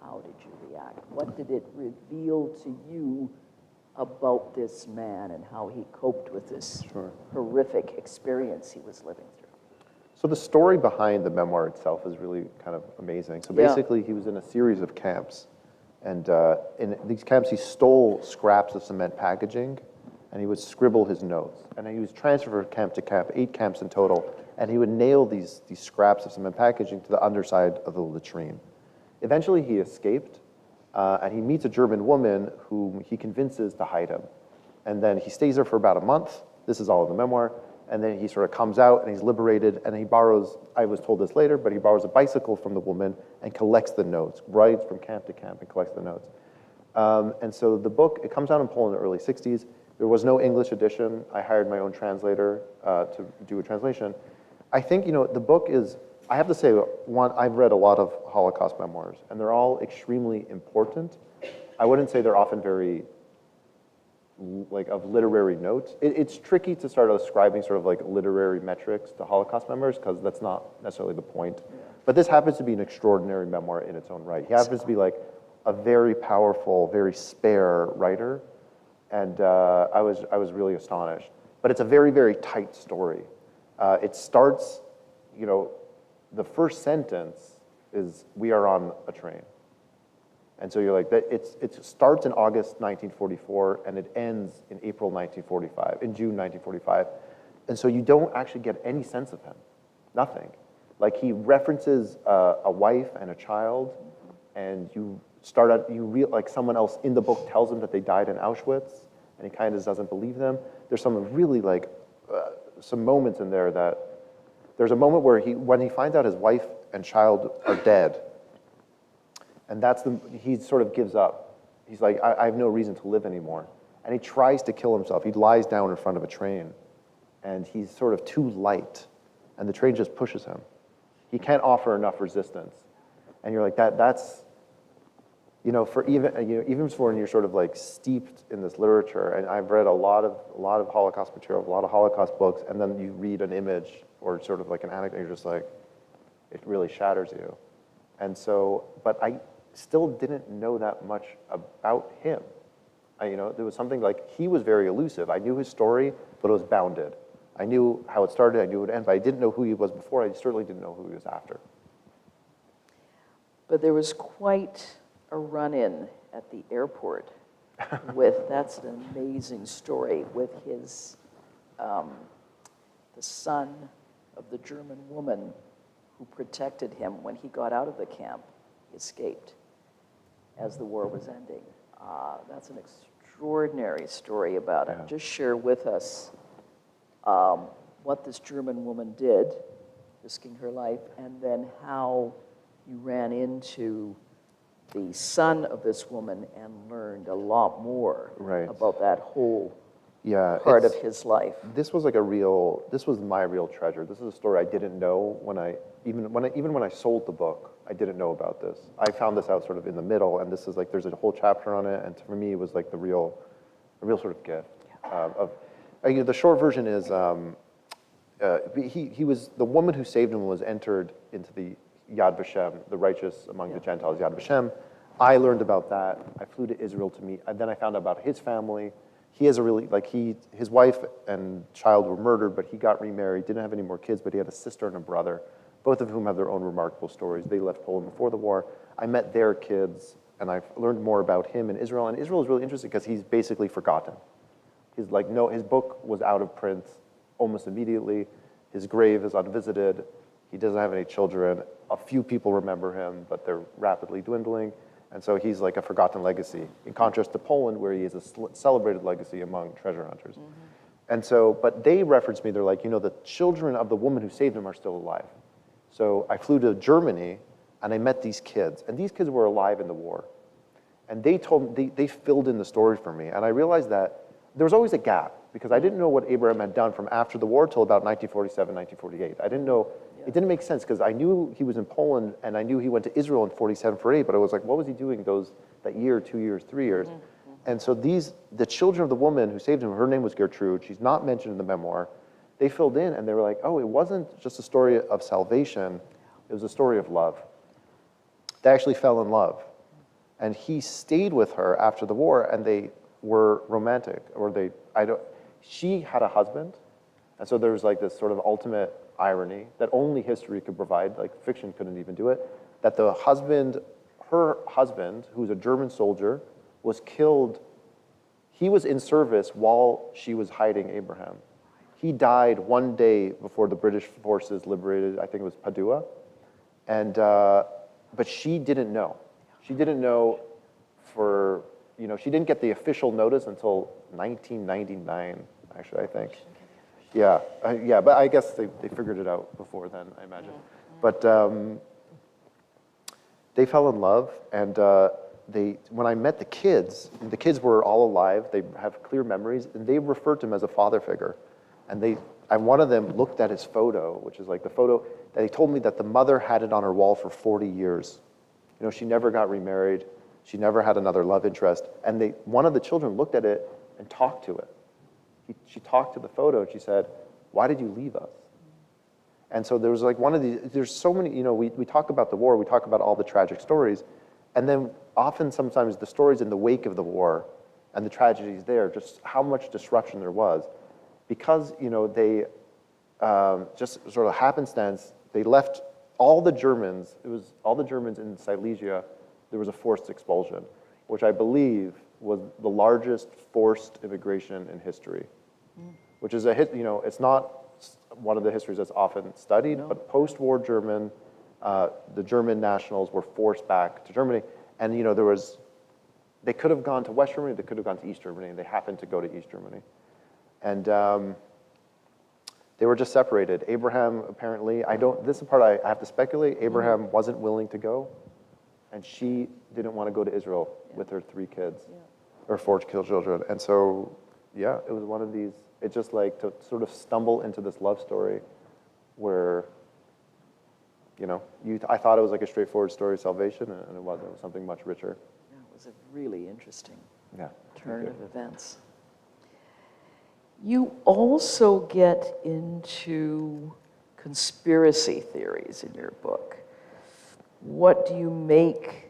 How did you react? What did it reveal to you about this man and how he coped with this horrific experience he was living through? So the story behind the memoir itself is really kind of amazing. So Yeah. basically, he was in a series of camps. And in these camps, he stole scraps of cement packaging, and he would scribble his notes. And he was transferred from camp to camp, 8 camps in total, and he would nail these scraps of cement packaging to the underside of the latrine. Eventually, he escaped, and he meets a German woman whom he convinces to hide him. And then he stays there for about a month. This is all in the memoir. And then he sort of comes out, and he's liberated, and he borrows, I was told this later, but he borrows a bicycle from the woman and collects the notes, rides from camp to camp and collects the notes. And so the book, it comes out in Poland in the early 60s. There was no English edition. I hired my own translator to do a translation. I think, the book is, I have to say, one, I've read a lot of Holocaust memoirs, and they're all extremely important. I wouldn't say they're often very, of literary note. It's tricky to start ascribing sort of like literary metrics to Holocaust memoirs because that's not necessarily the point. But this happens to be an extraordinary memoir in its own right. He happens to be like a very powerful, very spare writer, and I was really astonished. But it's a very, very tight story. It starts, the first sentence is, "We are on a train." And so you're like, it starts in August 1944, and it ends in April 1945, in June 1945. And so you don't actually get any sense of him, nothing. Like he references a wife and a child, and you start out, like someone else in the book tells him that they died in Auschwitz, and he kind of doesn't believe them. There's some really some moments in there that, there's a moment where when he finds out his wife and child are dead, and he sort of gives up. He's like, I have no reason to live anymore. And he tries to kill himself. He lies down in front of a train, and he's sort of too light, and the train just pushes him. He can't offer enough resistance. And you're like, that's, for even for when you're sort of like steeped in this literature, and I've read a lot of Holocaust material, a lot of Holocaust books, and then you read an image or sort of like an anecdote, you're just like, it really shatters you. And so, but I still didn't know that much about him. There was something like, he was very elusive. I knew his story, but it was bounded. I knew how it started, I knew it would end, but I didn't know who he was before, I certainly didn't know who he was after. But there was quite a run-in at the airport that's an amazing story, with his, the son of the German woman who protected him when he got out of the camp, escaped as the war was ending. That's an extraordinary story about it. Yeah. Just share with us what this German woman did, risking her life, and then how you ran into the son of this woman and learned a lot more about that whole part of his life. This was this was my real treasure. This is a story I didn't know even when I sold the book, I didn't know about this. I found this out sort of in the middle, and this is like, there's a whole chapter on it, and for me, it was like the real sort of gift. The short version is, he was, the woman who saved him was entered into the Yad Vashem, the righteous among the Gentiles, Yad Vashem. I learned about that. I flew to Israel to meet, and then I found out about his family. He has his wife and child were murdered, but he got remarried, didn't have any more kids, but he had a sister and a brother. both of whom have their own remarkable stories. They left Poland before the war. I met their kids, and I've learned more about him in Israel. And Israel is really interesting because he's basically forgotten. He's like, no, his book was out of print almost immediately. His grave is unvisited. He doesn't have any children. A few people remember him, but they're rapidly dwindling. And so he's like a forgotten legacy, in contrast to Poland, where he is a celebrated legacy among treasure hunters. And so, but they referenced me, they're like, you know, the children of the woman who saved him are still alive. So I flew to Germany, and I met these kids. And these kids were alive in the war. And they told me, they filled in the story for me. And I realized that there was always a gap, because I didn't know what Abraham had done from after the war till about 1947, 1948. I didn't know, it didn't make sense, because I knew he was in Poland, and I knew he went to Israel in 47, 48, but I was like, what was he doing that year, 2 years, 3 years? And so the children of the woman who saved him, her name was Gertrude, she's not mentioned in the memoir, they filled in, and they were like, oh, it wasn't just a story of salvation, it was a story of love. They actually fell in love. And he stayed with her after the war, and they were romantic, or she had a husband, and so there was like this sort of ultimate irony that only history could provide, like fiction couldn't even do it, that her husband, who's a German soldier, was killed. He was in service while she was hiding Abraham. He died one day before the British forces liberated, I think it was Padua, and but she didn't know. She didn't know she didn't get the official notice until 1999, actually, I think. Yeah, but I guess they figured it out before then, I imagine. But they fell in love, and when I met the kids were all alive, they have clear memories, and they referred to him as a father figure. And one of them looked at his photo, which is like the photo that he told me that the mother had it on her wall for 40 years. You know, she never got remarried. She never had another love interest. And one of the children looked at it and talked to it. She talked to the photo, and she said, why did you leave us? And so there was like there's so many, we talk about the war, we talk about all the tragic stories, and then sometimes the stories in the wake of the war and the tragedies there, just how much disruption there was. Because, they just sort of happenstance, they left all the Germans in Silesia, there was a forced expulsion, which I believe was the largest forced immigration in history, which is it's not one of the histories that's often studied, but post-war German, the German nationals were forced back to Germany, and they could have gone to West Germany, they could have gone to East Germany, and they happened to go to East Germany. And they were just separated. Abraham, apparently, this is the part I have to speculate, Abraham wasn't willing to go, and she didn't want to go to Israel with her 3 kids, or 4 children. And so, it was one of these, it's just like to sort of stumble into this love story where, I thought it was like a straightforward story of salvation, and it wasn't. It was something much richer. Yeah, it was a really interesting turn of events. You also get into conspiracy theories in your book. What do you make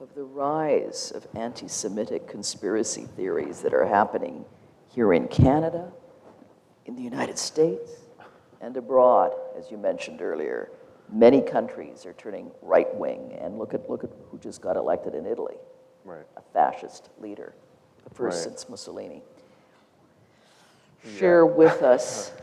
of the rise of anti-Semitic conspiracy theories that are happening here in Canada, in the United States, and abroad? As you mentioned earlier, many countries are turning right-wing, and look at who just got elected in Italy, a fascist leader, the first since Mussolini. Share with us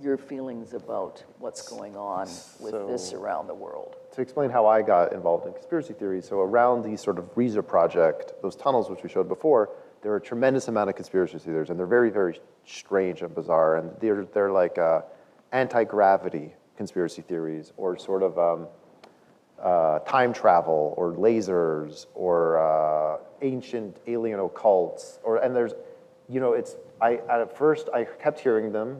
your feelings about what's going on with this around the world. To explain how I got involved in conspiracy theories, so around the sort of Riza project, those tunnels which we showed before, there are a tremendous amount of conspiracy theories, and they're very, very strange and bizarre, and they're like anti-gravity conspiracy theories, or sort of time travel, or lasers, or ancient alien occults, and there's, at first, I kept hearing them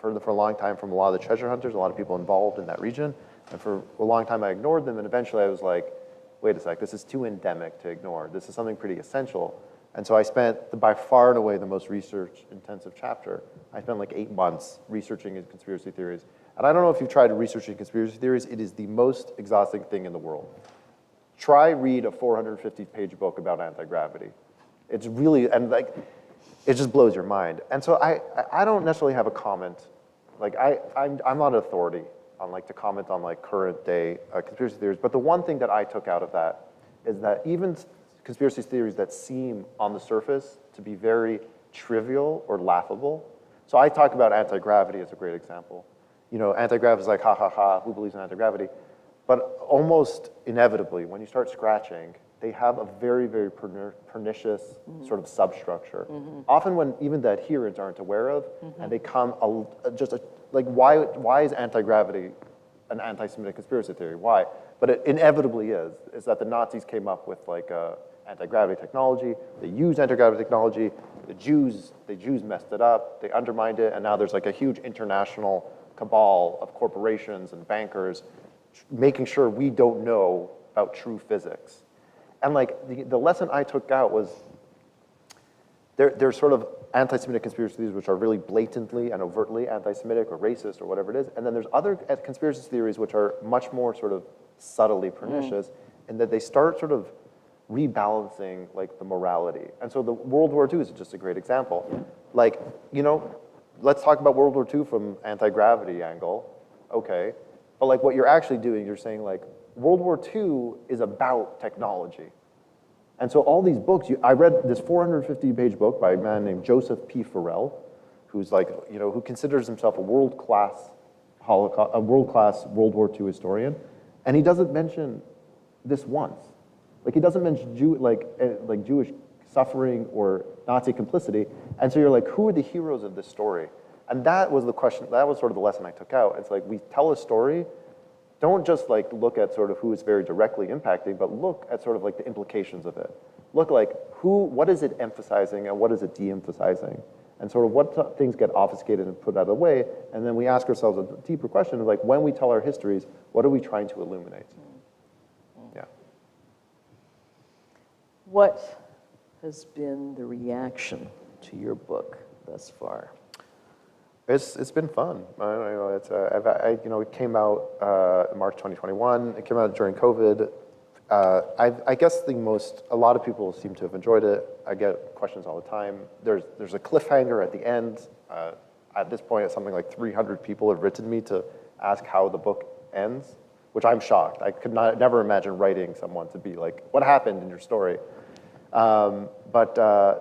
for a long time from a lot of the treasure hunters, a lot of people involved in that region. And for a long time, I ignored them. And eventually, I was like, wait a sec, this is too endemic to ignore. This is something pretty essential. And so I spent, by far and away, the most research-intensive chapter. I spent like 8 months researching conspiracy theories. And I don't know if you've tried researching conspiracy theories. It is the most exhausting thing in the world. Read a 450-page book about anti-gravity. It's really, and like, it just blows your mind. And so I don't necessarily have a comment. Like, I'm not an authority. on like to comment on like current day conspiracy theories. But the one thing that I took out of that is that even conspiracy theories that seem on the surface to be very trivial or laughable. So I talk about anti-gravity as a great example. You know, anti-gravity is like, ha, ha, ha, who believes in anti-gravity? But almost inevitably, when you start scratching, they have a very, very pernicious sort of substructure. Often when even the adherents aren't aware of, and they come like, why is anti-gravity an anti-Semitic conspiracy theory? Why? But it inevitably is that the Nazis came up with like anti-gravity technology. They used anti-gravity technology. The Jews messed it up. They undermined it, and now there's like a huge international cabal of corporations and bankers making sure we don't know about true physics. And like the lesson I took out was there's sort of anti-Semitic conspiracy theories which are really blatantly and overtly anti-Semitic or racist or whatever it is. And then there's other conspiracy theories which are much more sort of subtly pernicious in that they start sort of rebalancing like the morality. And so the World War II is just a great example. Like, you know, let's talk about World War II from anti-gravity angle. Okay. But like what you're actually doing, you're saying like World War II is about technology. And so all these books, I read this 450-page book by a man named Joseph P. Farrell, who's like, you know, who considers himself a world-class World War II historian, and he doesn't mention this once. Like he doesn't mention Jewish suffering or Nazi complicity, and so you're like, who are the heroes of this story? And that was the question. That was sort of the lesson I took out. It's like we tell a story. Don't just like look at sort of who it's very directly impacting, but look at sort of like the implications of it. Look like what is it emphasizing and what is it de-emphasizing? And sort of what things get obfuscated and put out of the way, and then we ask ourselves a deeper question of like, when we tell our histories, what are we trying to illuminate? Yeah. What has been the reaction to your book thus far? It's been fun. It came out March 2021. It came out during COVID. I guess a lot of people seem to have enjoyed it. I get questions all the time. There's a cliffhanger at the end. At this point, it's something like 300 people have written me to ask how the book ends, which I'm shocked. I could never imagine writing someone to be like, what happened in your story? But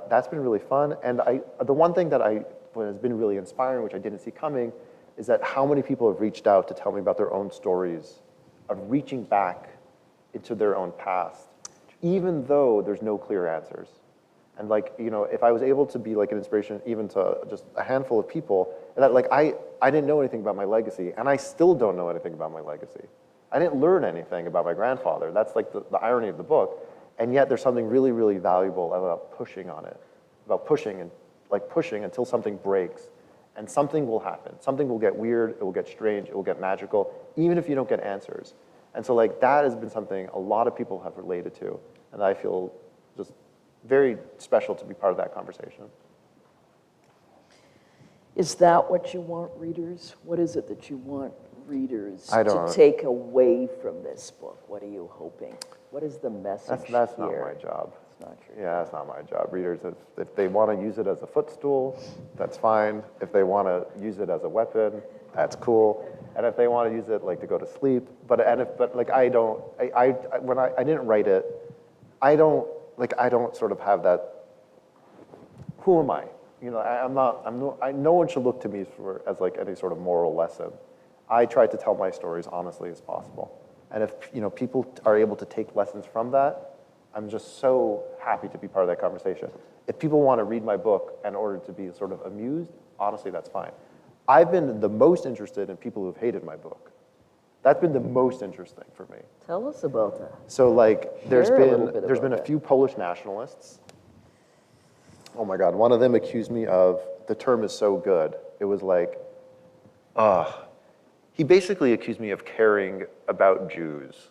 that's been really fun. And the one thing that what has been really inspiring, which I didn't see coming, is that how many people have reached out to tell me about their own stories of reaching back into their own past, even though there's no clear answers. And like, you know, if I was able to be like an inspiration even to just a handful of people, and that like I didn't know anything about my legacy, and I still don't know anything about my legacy. I didn't learn anything about my grandfather. That's like the irony of the book. And yet there's something really, really valuable about pushing on it, about pushing until something breaks, and something will happen. Something will get weird, it will get strange, it will get magical, even if you don't get answers. And so like that has been something a lot of people have related to, and I feel just very special to be part of that conversation. Is that what you want readers? What is it that you want readers to take away from this book? What are you hoping? What is the message That's here? not my job. It's not your Yeah, that's not my job. Readers, if they want to use it as a footstool, that's fine. If they want to use it as a weapon, that's cool. And if they want to use it like to go to sleep, when I didn't write it, I don't sort of have that. Who am I? You know, no one should look to me as like any sort of moral lesson. I try to tell my stories honestly as possible. And if, you know, people are able to take lessons from that, I'm just so happy to be part of that conversation. If people want to read my book in order to be sort of amused, honestly, that's fine. I've been the most interested in people who've hated my book. That's been the most interesting for me. Tell us about that. So like, there's been a that. few Polish nationalists. Oh my God, one of them accused me of, the term is so good. It was like, he basically accused me of caring about Jews,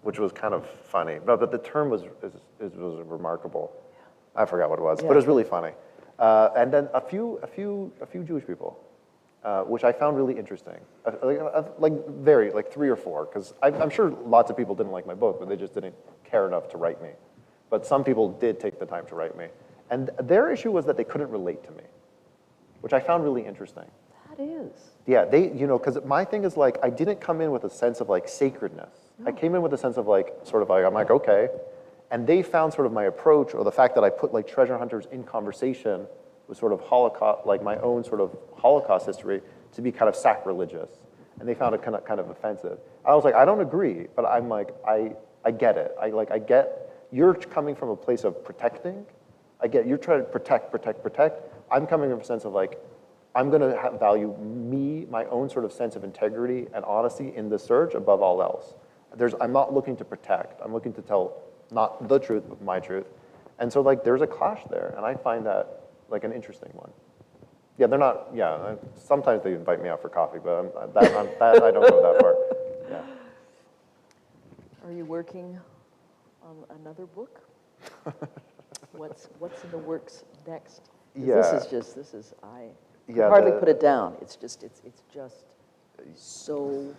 which was kind of funny. But the term was remarkable. I forgot what it was, but it was really funny. And then a few Jewish people, which I found really interesting. Like 3 or 4, because I'm sure lots of people didn't like my book, but they just didn't care enough to write me. But some people did take the time to write me. And their issue was that they couldn't relate to me, which I found really interesting. That is. Yeah, because my thing is like, I didn't come in with a sense of like sacredness. I came in with a sense of like, sort of like, I'm like, okay. And they found sort of my approach, or the fact that I put like treasure hunters in conversation with sort of Holocaust, like my own sort of Holocaust history, to be kind of sacrilegious. And they found it kind of offensive. I was like, I don't agree, but I'm like, I get it. I get, you're coming from a place of protecting. I get, you're trying to protect. I'm coming from a sense of like, I'm gonna value me, my own sort of sense of integrity and honesty in the search above all else. I'm not looking to protect. I'm looking to tell not the truth, but my truth. And so like, there's a clash there, and I find that like an interesting one. Yeah, they're not, yeah, sometimes they invite me out for coffee, but I don't go that far. Yeah. Are you working on another book? What's in the works next? 'Cause Yeah. This is, I Yeah, hardly put it down. It's just so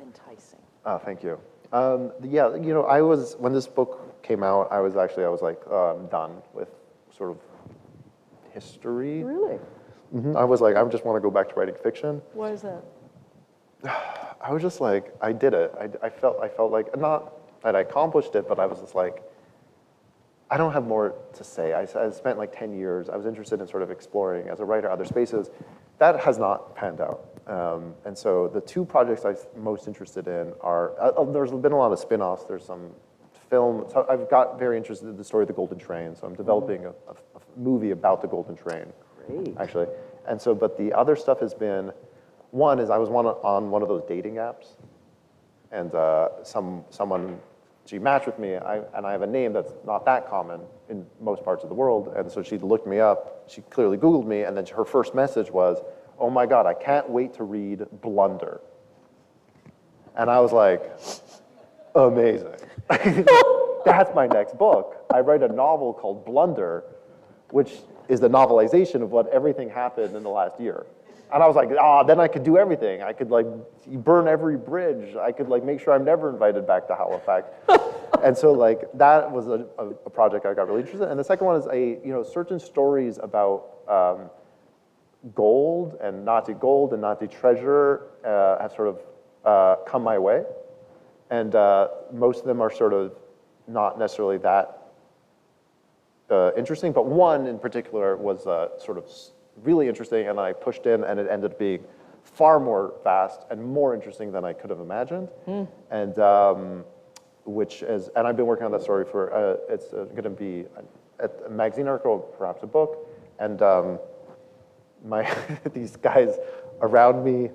enticing. Oh, thank you. Yeah, when this book came out, I was like, I'm done with sort of history. Really? I was like, I just want to go back to writing fiction. Why is that? I was just like, I did it. I felt like, not that I accomplished it, but I was just like, I don't have more to say. I spent like 10 years. I was interested in sort of exploring as a writer other spaces. That has not panned out. And so the two projects I'm most interested in are, there's been a lot of spin-offs. There's some film. So I've got very interested in the story of the Golden Train. So I'm developing a movie about the Golden Train. Great. Actually. And so, but the other stuff has been, one is I was on one of those dating apps, and someone, she matched with me, and I have a name that's not that common in most parts of the world, and so she looked me up, she clearly Googled me, and then her first message was, oh my God, I can't wait to read Blunder. And I was like, amazing. That's my next book. I write a novel called Blunder, which is the novelization of what everything happened in the last year. And I was like, then I could do everything. I could like burn every bridge. I could like make sure I'm never invited back to Halifax. And so like that was a project I got really interested in. And the second one is certain stories about gold and Nazi treasure have sort of come my way. And most of them are sort of not necessarily that interesting, but one in particular was sort of really interesting, and I pushed in, and it ended up being far more vast and more interesting than I could have imagined. And and I've been working on that story for, it's going to be a magazine article, perhaps a book, and these guys around me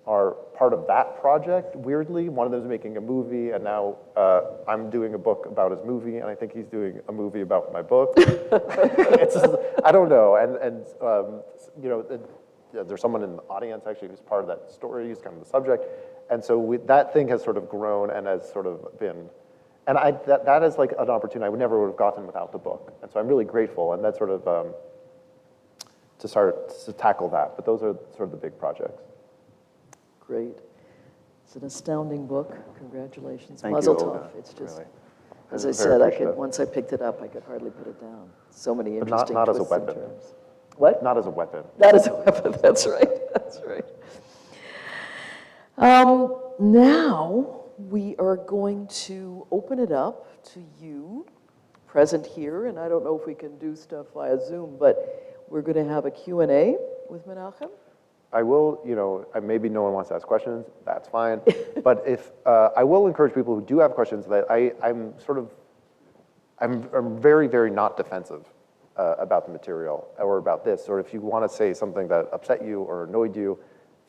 are part of that project, weirdly. One of them is making a movie, and now I'm doing a book about his movie, and I think he's doing a movie about my book. It's just, I don't know, there's someone in the audience actually who's part of that story, who's kind of the subject, and so that thing has sort of grown and has sort of been, and that is like an opportunity I never would have gotten without the book, and so I'm really grateful, and that's sort of to tackle that, but those are sort of the big projects. Great. It's an astounding book. Congratulations. Thank Mazel you, tov. Olga. It's just, Really. as I I'm very said, appreciative. once I picked it up, I could hardly put it down. So many But interesting not as a twists and weapon. turns. What? Not as a weapon. That is a weapon. That's right. That's right. Now we are going to open it up to you, present here, and I don't know if we can do stuff via Zoom, but we're going to have a Q&A with Menachem. I will, maybe no one wants to ask questions, that's fine. But if, I will encourage people who do have questions that I'm very, very not defensive about the material or about this, or if you want to say something that upset you or annoyed you,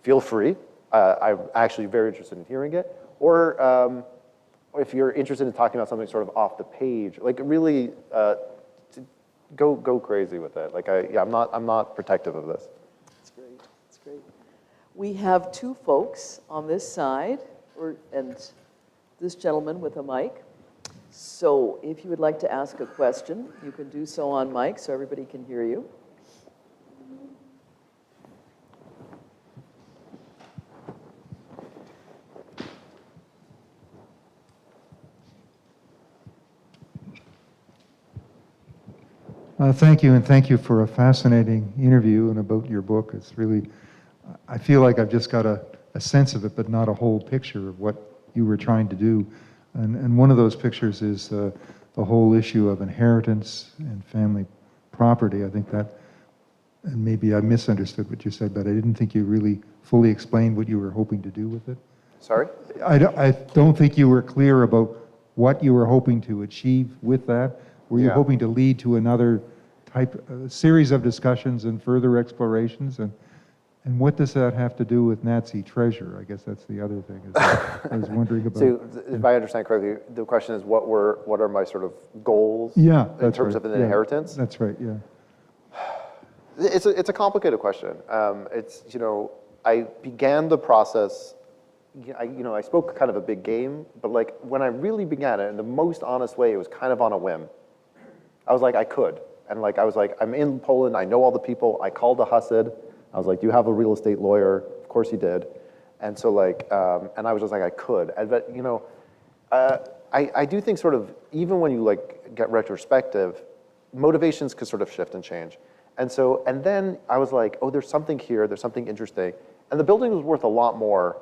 feel free. I'm actually very interested in hearing it. Or if you're interested in talking about something sort of off the page, like really go crazy with it. Like I'm not protective of this. That's great. That's great. We have two folks on this side, and this gentleman with a mic. So if you would like to ask a question, you can do so on mic so everybody can hear you. Thank you, and thank you for a fascinating interview and about your book. It's really, I feel like I've just got a sense of it, but not a whole picture of what you were trying to do. And one of those pictures is the whole issue of inheritance and family property. I think that, and maybe I misunderstood what you said, but I didn't think you really fully explained what you were hoping to do with it. Sorry? I don't think you were clear about what you were hoping to achieve with that. Were you Yeah. hoping to lead to another series of discussions and further explorations? And what does that have to do with Nazi treasure? I guess that's the other thing. I was wondering about. So, if I understand correctly, the question is what are my sort of goals Yeah, in that's terms right. of an Yeah, inheritance? That's right, yeah. It's a complicated question. I began the process, I spoke kind of a big game, but like when I really began it in the most honest way, it was kind of on a whim. I was like, I could. And like, I was like, I'm in Poland, I know all the people. I called the Hasid. I was like, do you have a real estate lawyer? Of course he did. And so like, and I was just like, I could. But I do think sort of, even when you like get retrospective, motivations could sort of shift and change. And then I was like, oh, there's something here, there's something interesting. And the building was worth a lot more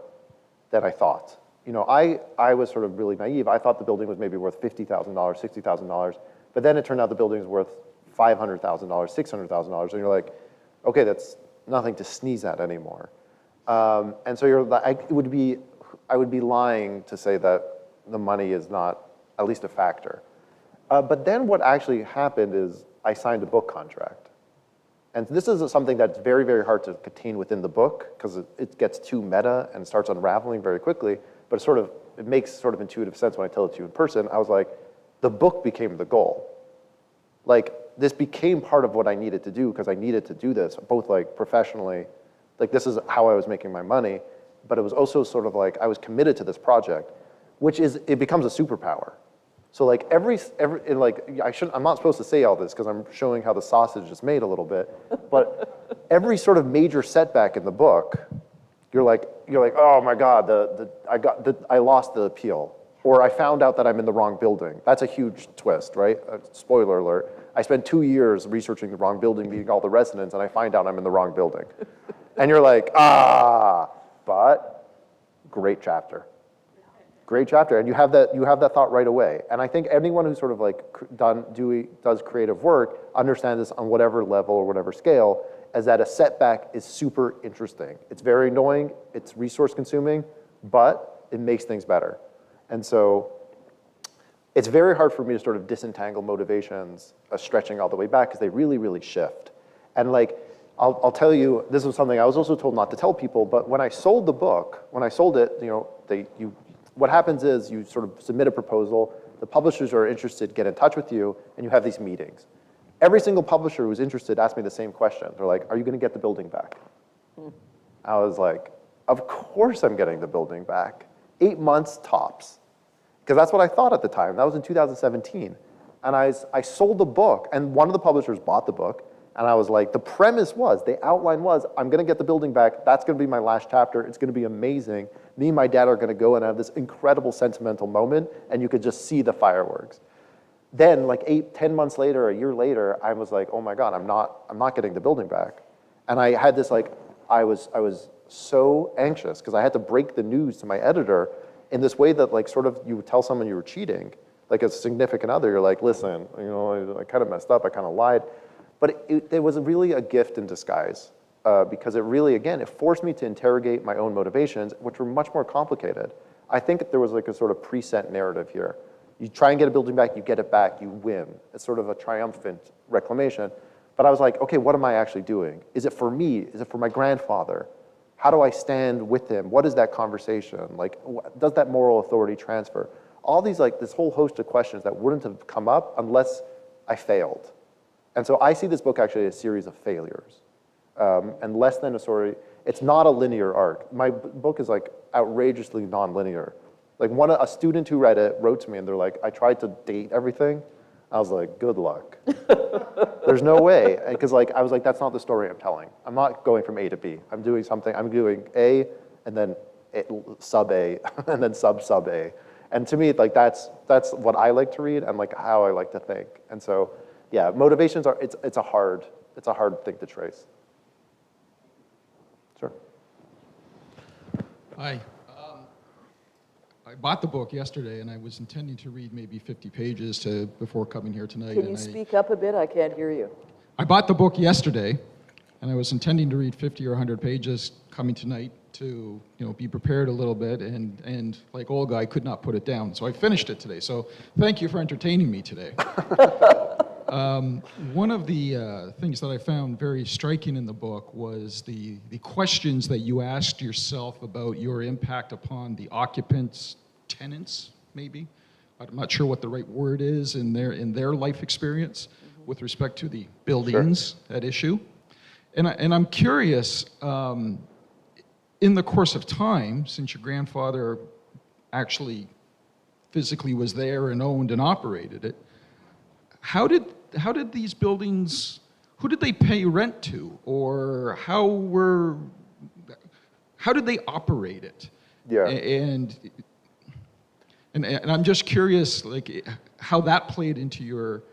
than I thought. I was sort of really naive. I thought the building was maybe worth $50,000, $60,000. But then it turned out the building was worth $500,000, $600,000. And you're like, okay, that's nothing to sneeze at anymore. And so I would be lying to say that the money is not at least a factor. But then what actually happened is I signed a book contract. And this is something that's very, very hard to contain within the book because it gets too meta and starts unraveling very quickly. But it makes sort of intuitive sense when I tell it to you in person. I was like, the book became the goal. Like, this became part of what I needed to do because I needed to do this, both like professionally, like this is how I was making my money, but it was also sort of like I was committed to this project, it becomes a superpower. So like I'm not supposed to say all this because I'm showing how the sausage is made a little bit, but every sort of major setback in the book, you're like, oh my God, I lost the appeal, or I found out that I'm in the wrong building. That's a huge twist, right? Spoiler alert. I spent 2 years researching the wrong building, meeting all the residents, and I find out I'm in the wrong building. And you're like, but great chapter. Great chapter, and you have that thought right away. And I think anyone who's sort of like does creative work understands this on whatever level or whatever scale, as that a setback is super interesting. It's very annoying, it's resource consuming, but it makes things better. And so it's very hard for me to sort of disentangle motivations stretching all the way back because they really, really shift. And like, I'll tell you, this was something I was also told not to tell people, but when I sold the book, when I sold it, what happens is you sort of submit a proposal, the publishers who are interested get in touch with you, and you have these meetings. Every single publisher who's interested asked me the same question. They're like, are you gonna get the building back? I was like, of course I'm getting the building back. 8 months tops. Because that's what I thought at the time. That was in 2017. And I sold the book, and one of the publishers bought the book, and I was like, the outline was, I'm gonna get the building back, that's gonna be my last chapter, it's gonna be amazing. Me and my dad are gonna go and have this incredible sentimental moment, and you could just see the fireworks. Then, like 10 months later, a year later, I was like, oh my God, I'm not getting the building back. And I had this I was so anxious, because I had to break the news to my editor in this way that like sort of you would tell someone you were cheating, like a significant other, you're like, listen, I kind of messed up, I kind of lied. But it was really a gift in disguise because it really, again, it forced me to interrogate my own motivations, which were much more complicated. I think there was like a sort of preset narrative here. You try and get a building back, you get it back, you win. It's sort of a triumphant reclamation. But I was like, okay, what am I actually doing? Is it for me? Is it for my grandfather? How do I stand with him? What is that conversation? Like, does that moral authority transfer? All these, like, this whole host of questions that wouldn't have come up unless I failed. And so I see this book actually as a series of failures. And less than a story, it's not a linear arc. My book is like outrageously non-linear. Like a student who read it wrote to me and they're like, I tried to date everything. I was like, good luck. There's no way. Because like, I was like, that's not the story I'm telling. I'm not going from A to B. I'm doing something, I'm doing A and then sub A and then sub A. And to me, like that's what I like to read and like how I like to think. And so, yeah, motivations are, it's a hard thing to trace. Sure. Hi. I bought the book yesterday, and I was intending to read maybe 50 pages before coming here tonight. Can you speak up a bit? I can't hear you. I bought the book yesterday, and I was intending to read 50 or 100 pages coming tonight to be prepared a little bit, and like Olga, I could not put it down. So I finished it today. So thank you for entertaining me today. One of the things that I found very striking in the book was the questions that you asked yourself about your impact upon the occupants, tenants, maybe. I'm not sure what the right word is in their life experience with respect to the buildings at issue. And I'm curious, in the course of time, since your grandfather actually physically was there and owned and operated it, how did these buildings, who did they pay rent to, or how did they operate it? Yeah. And I'm just curious, like, how that played into your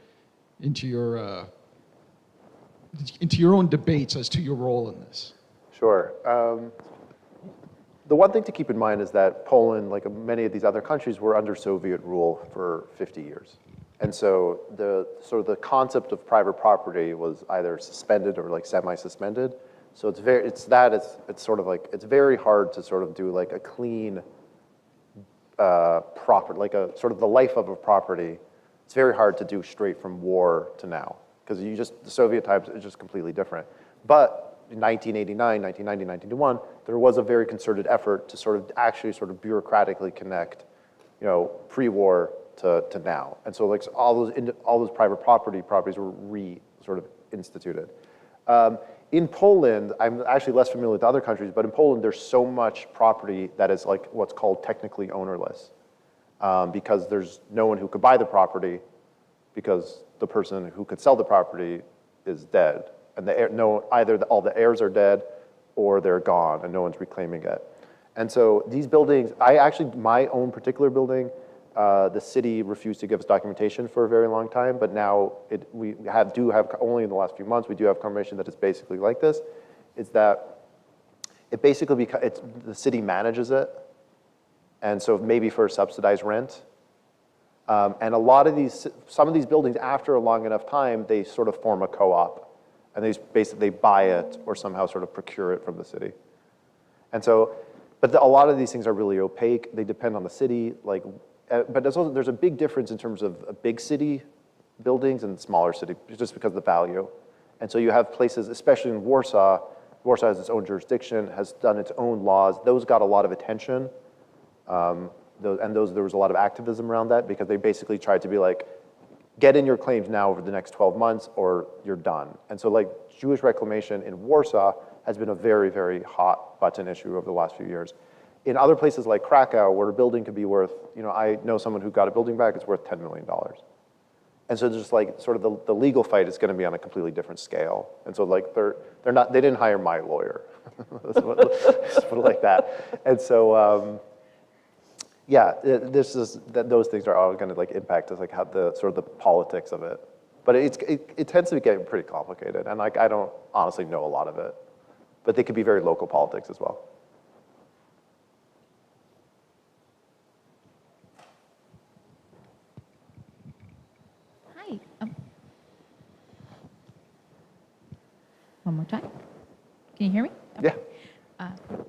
own debates as to your role in this. Sure. The one thing to keep in mind is that Poland, like many of these other countries, were under Soviet rule for 50 years. And so the concept of private property was either suspended or like semi-suspended. So it's very hard to sort of do like a clean property, like a sort of the life of a property. It's very hard to do straight from war to now, because the Soviet times is just completely different. But in 1989, 1990, 1991, there was a very concerted effort to sort of actually sort of bureaucratically connect, pre-war to now. And so like all those private properties were sort of instituted. In Poland, I'm actually less familiar with other countries, but in Poland there's so much property that is like what's called technically ownerless, because there's no one who could buy the property because the person who could sell the property is dead. And either all the heirs are dead or they're gone and no one's reclaiming it. And so these buildings, my own particular building, the city refused to give us documentation for a very long time, but now we do have, only in the last few months, we do have confirmation that it's basically like this, is that it basically, the city manages it, and so maybe for subsidized rent. And some of these buildings, after a long enough time, they sort of form a co-op. And they buy it or somehow sort of procure it from the city. And so, but a lot of these things are really opaque. They depend on the city. But there's a big difference in terms of big city buildings and smaller city, just because of the value. And so you have places, especially in Warsaw. Warsaw has its own jurisdiction, has done its own laws. Those got a lot of attention. There was a lot of activism around that, because they basically tried to be like, get in your claims now over the next 12 months or you're done. And so like Jewish reclamation in Warsaw has been a very, very hot button issue over the last few years. In other places like Krakow, where a building could be worth, I know someone who got a building back, it's worth $10 million. And so just like sort of the legal fight is gonna be on a completely different scale. And so like they didn't hire my lawyer. Let's put it like that. And so, yeah, those things are all going to like impact us, like how the sort of the politics of it. But it tends to get pretty complicated, and like I don't honestly know a lot of it, but they could be very local politics as well. Hi. One more time. Can you hear me? Okay. Yeah.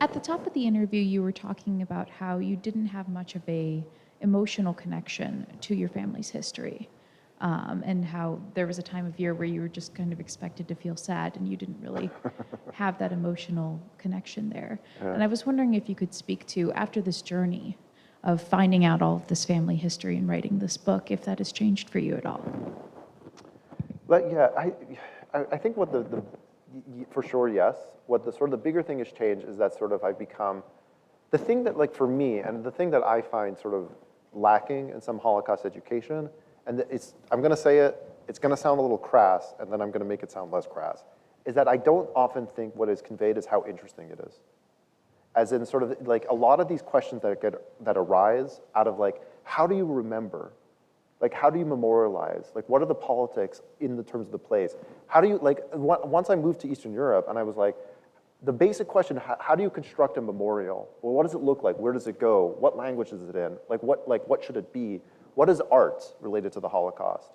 At the top of the interview, you were talking about how you didn't have much of a emotional connection to your family's history, and how there was a time of year where you were just kind of expected to feel sad and you didn't really have that emotional connection there. Yeah. And I was wondering if you could speak to, after this journey of finding out all of this family history and writing this book, if that has changed for you at all. But yeah, I think what for sure, yes. What the bigger thing has changed is that sort of I've become, the thing that like for me, and the thing that I find sort of lacking in some Holocaust education, and I'm gonna say it's gonna sound a little crass, and then I'm gonna make it sound less crass, is that I don't often think what is conveyed is how interesting it is. As in sort of like a lot of these questions that arise out of like, how do you remember? Like, how do you memorialize? Like, what are the politics in the terms of the place? How do you, like, once I moved to Eastern Europe, and I was like, the basic question, how do you construct a memorial? Well, what does it look like? Where does it go? What language is it in? Like, what should it be? What is art related to the Holocaust?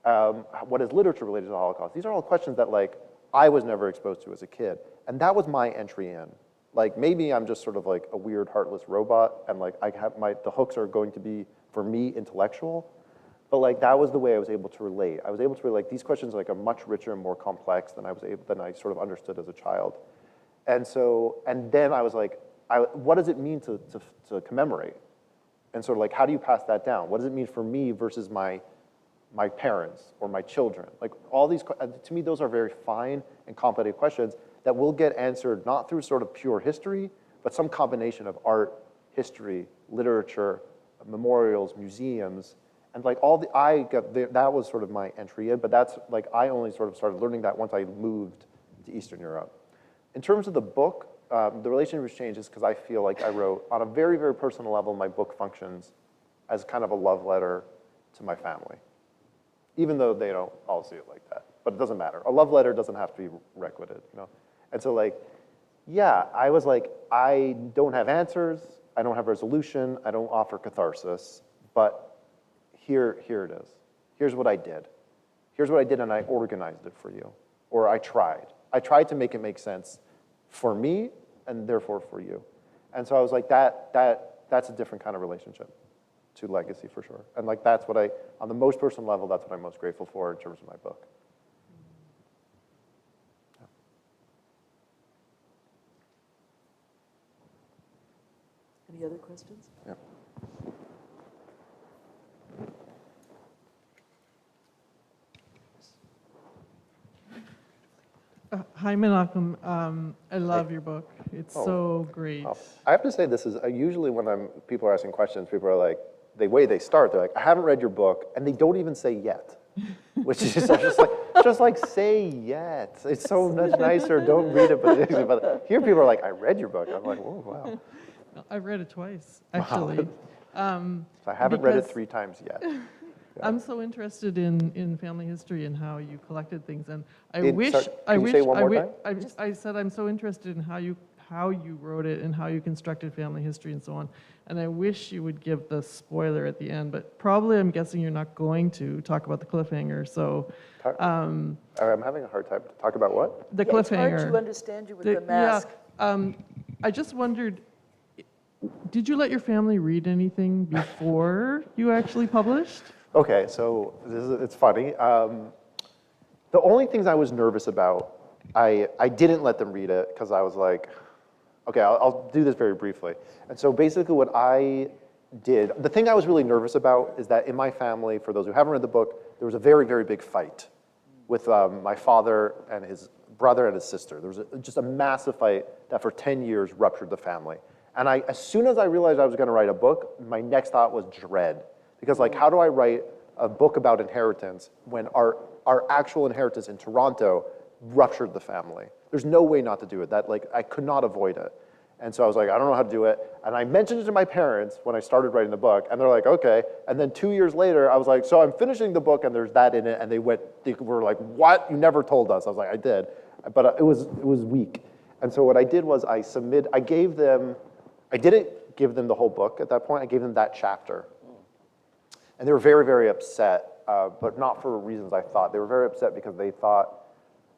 What is literature related to the Holocaust? These are all questions that, like, I was never exposed to as a kid. And that was my entry in. Like, maybe I'm just sort of like a weird, heartless robot, and like I have the hooks are going to be, for me, intellectual. But like, that was the way I was able to relate. I was able to relate, these questions like are much richer and more complex than I sort of understood as a child. And so, and then I was like, what does it mean to commemorate? And sort of like, how do you pass that down? What does it mean for me versus my parents or my children? Like, all these, to me, those are very fine and complicated questions that will get answered not through sort of pure history, but some combination of art, history, literature, memorials, museums, and like that was sort of my entry in, but that's like, I only sort of started learning that once I moved to Eastern Europe. In terms of the book, the relationship changes because I feel like I wrote, on a very, very personal level, my book functions as kind of a love letter to my family, even though they don't all see it like that. But it doesn't matter. A love letter doesn't have to be requited, you know? And so like, yeah, I was like, I don't have answers, I don't have resolution, I don't offer catharsis, but here it is. Here's what I did. Here's what I did, and I organized it for you. Or I tried. I tried to make it make sense for me, and therefore for you. And so I was like, that's a different kind of relationship to legacy for sure. And like, that's what on the most personal level, that's what I'm most grateful for in terms of my book. Any other questions? Yeah. Hi, Menachem. I love your book. It's so great. Oh. I have to say, this is usually when people are asking questions, people are like, the way they start, they're like, I haven't read your book, and they don't even say yet, which is just like say yet. It's so much nicer. Don't read it, but here people are like, I read your book. I'm like, oh wow. I've read it twice, actually. So I haven't read it 3 times yet. Yeah. I'm so interested in family history and how you collected things, and I Can you say one more time? I said I'm so interested in how you wrote it and how you constructed family history and so on. And I wish you would give the spoiler at the end, but probably I'm guessing you're not going to talk about the cliffhanger. So I'm having a hard time. Talk about what? The cliffhanger. It's hard to understand you with the mask. Yeah, I just wondered, did you let your family read anything before you actually published? Okay, so it's funny. The only things I was nervous about, I didn't let them read it because I was like, okay, I'll do this very briefly. And so basically what I did, the thing I was really nervous about is that in my family, for those who haven't read the book, there was a very, very big fight with my father and his brother and his sister. There was just a massive fight that for 10 years ruptured the family. And as soon as I realized I was gonna write a book, my next thought was dread. Because like, how do I write a book about inheritance when our actual inheritance in Toronto ruptured the family? There's no way not to do it. I could not avoid it. And so I was like, I don't know how to do it. And I mentioned it to my parents when I started writing the book, and they're like, okay. And then 2 years later, I was like, so I'm finishing the book, and there's that in it. And they were like, what? You never told us. I was like, I did. But it was weak. And so what I did was I didn't give them the whole book at that point. I gave them that chapter. And they were very, very upset, but not for reasons I thought. They were very upset because they thought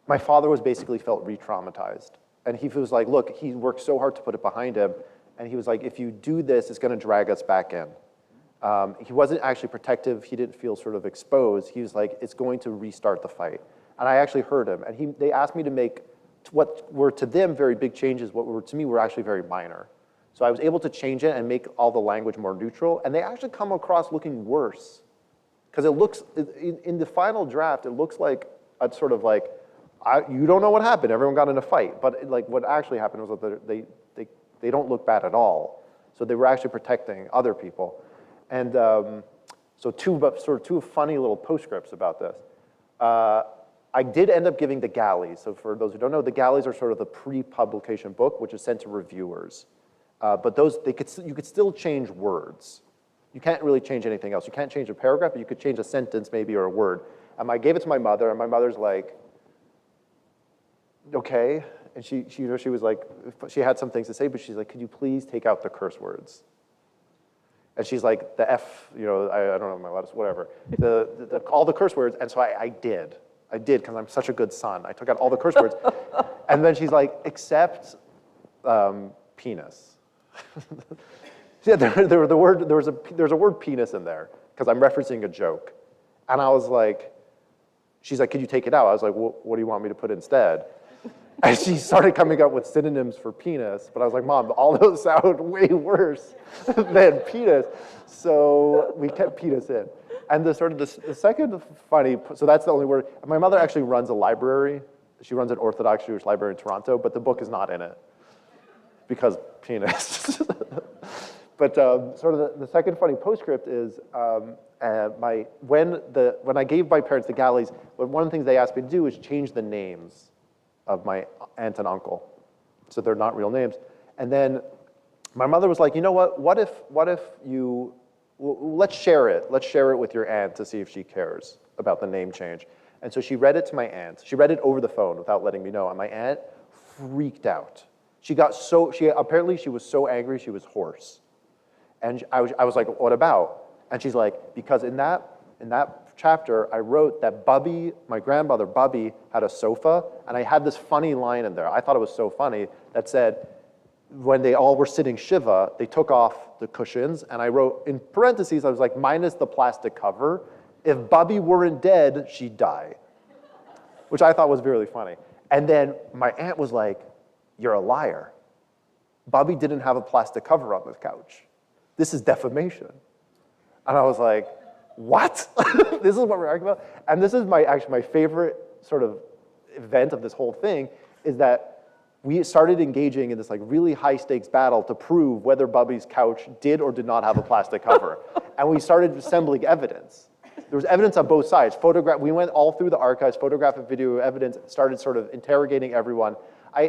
my father was basically felt re-traumatized. And he was like, look, he worked so hard to put it behind him. And he was like, if you do this, it's gonna drag us back in. He wasn't actually protective. He didn't feel sort of exposed. He was like, it's going to restart the fight. And I actually heard him. And they asked me to make what were to them very big changes, what were to me were actually very minor. So I was able to change it and make all the language more neutral, and they actually come across looking worse. Because it looks, in the final draft, it looks like a sort of like, you don't know what happened, everyone got in a fight. But like what actually happened was that they don't look bad at all. So they were actually protecting other people. And so two funny little postscripts about this. I did end up giving the galleys. So for those who don't know, the galleys are sort of the pre-publication book, which is sent to reviewers. But those, you could still change words. You can't really change anything else. You can't change a paragraph, but you could change a sentence maybe or a word. I gave it to my mother, and my mother's like, okay. And she was like, she had some things to say, but she's like, could you please take out the curse words? And she's like, the F, I don't know my letters, whatever, all the curse words. And so I did, because I'm such a good son. I took out all the curse words. And then she's like, except penis. Yeah, there's a word penis in there, because I'm referencing a joke. And I was like, she's like, could you take it out? I was like, well, what do you want me to put instead? And she started coming up with synonyms for penis, but I was like, Mom, all those sound way worse than penis. So we kept penis in. And the second funny, so that's the only word. My mother actually runs a library. She runs an Orthodox Jewish library in Toronto, but the book is not in it because penis. But sort of the second funny postscript is when I gave my parents the galleys, one of the things they asked me to do is change the names of my aunt and uncle, so they're not real names. And then my mother was like, you know what? What if you let's share it. Let's share it with your aunt to see if she cares about the name change. And so she read it to my aunt. She read it over the phone without letting me know, and my aunt freaked out. Apparently she was so angry she was hoarse. And I was like, what about? And she's like, because in that chapter, I wrote that Bubby, my grandmother Bubby, had a sofa, and I had this funny line in there. I thought it was so funny that said, when they all were sitting Shiva, they took off the cushions, and I wrote, in parentheses, I was like, minus the plastic cover, if Bubby weren't dead, she'd die, which I thought was really funny. And then my aunt was like, you're a liar. Bubby didn't have a plastic cover on the couch. This is defamation. And I was like, what? This is what we're arguing about? And this is actually my favorite sort of event of this whole thing, is that we started engaging in this like really high stakes battle to prove whether Bubby's couch did or did not have a plastic cover. And we started assembling evidence. There was evidence on both sides. We went all through the archives, photograph and video evidence, started sort of interrogating everyone.